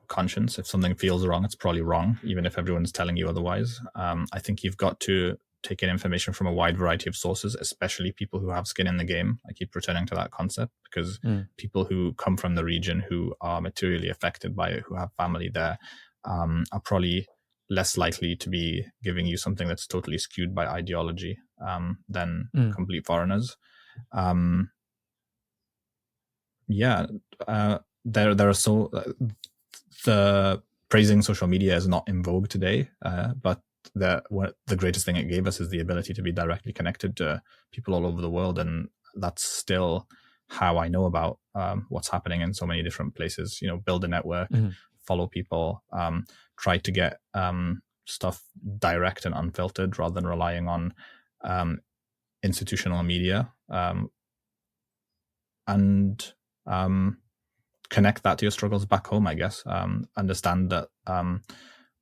B: conscience. If something feels wrong, it's probably wrong, even if everyone's telling you otherwise. I think you've got to take in information from a wide variety of sources, especially people who have skin in the game. I keep returning to that concept because people who come from the region, who are materially affected by it, who have family there, are probably less likely to be giving you something that's totally skewed by ideology than complete foreigners. There are so the praising social media is not in vogue today, but the greatest thing it gave us is the ability to be directly connected to people all over the world, and that's still how I know about what's happening in so many different places. Build a network, follow people, try to get stuff direct and unfiltered rather than relying on institutional media, and connect that to your struggles back home, I guess. Understand that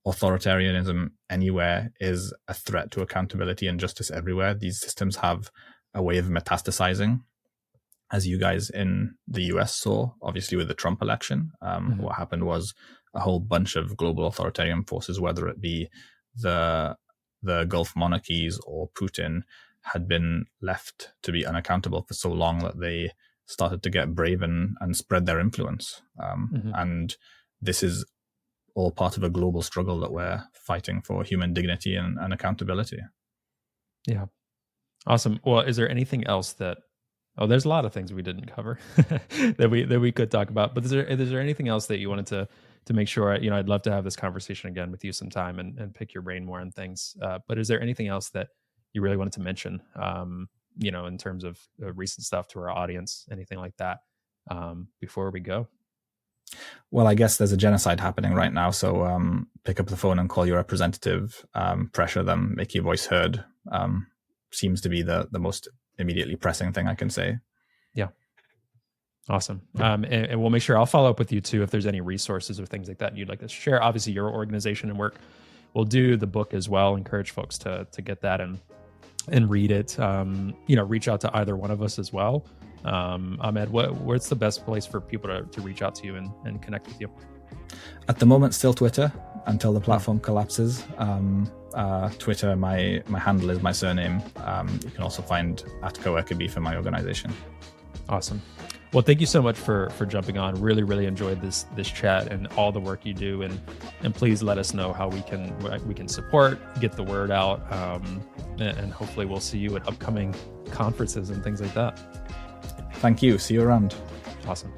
B: authoritarianism anywhere is a threat to accountability and justice everywhere. These systems have a way of metastasizing, as you guys in the US saw, obviously with the Trump election. What happened was a whole bunch of global authoritarian forces, whether it be the Gulf monarchies or Putin, had been left to be unaccountable for so long that they started to get brave and spread their influence. And this is all part of a global struggle that we're fighting for human dignity and accountability. Yeah.
A: Awesome. Well, is there anything else there's a lot of things we didn't cover that we could talk about, but is there anything else that you wanted to make sure, I'd love to have this conversation again with you sometime and pick your brain more on things. But is there anything else that you really wanted to mention, in terms of recent stuff to our audience, anything like that, before we go?
B: Well, I guess there's a genocide happening right now, so pick up the phone and call your representative, pressure them, make your voice heard. Seems to be the most immediately pressing thing I can say.
A: Yeah. Awesome. And we'll make sure I'll follow up with you too if there's any resources or things like that you'd like to share. Obviously, your organization and work we'll do the book as well. Encourage folks to get that and read it. Reach out to either one of us as well. Ahmed, what's the best place for people to reach out to you and connect with you?
B: At the moment, still Twitter until the platform collapses. Twitter, my handle is my surname. You can also find @CoWorkerBee for my organization.
A: Awesome. Well, thank you so much for jumping on. Really, really enjoyed this chat and all the work you do. And please let us know how we can support, get the word out, and hopefully we'll see you at upcoming conferences and things like that.
B: Thank you. See you around.
A: Awesome.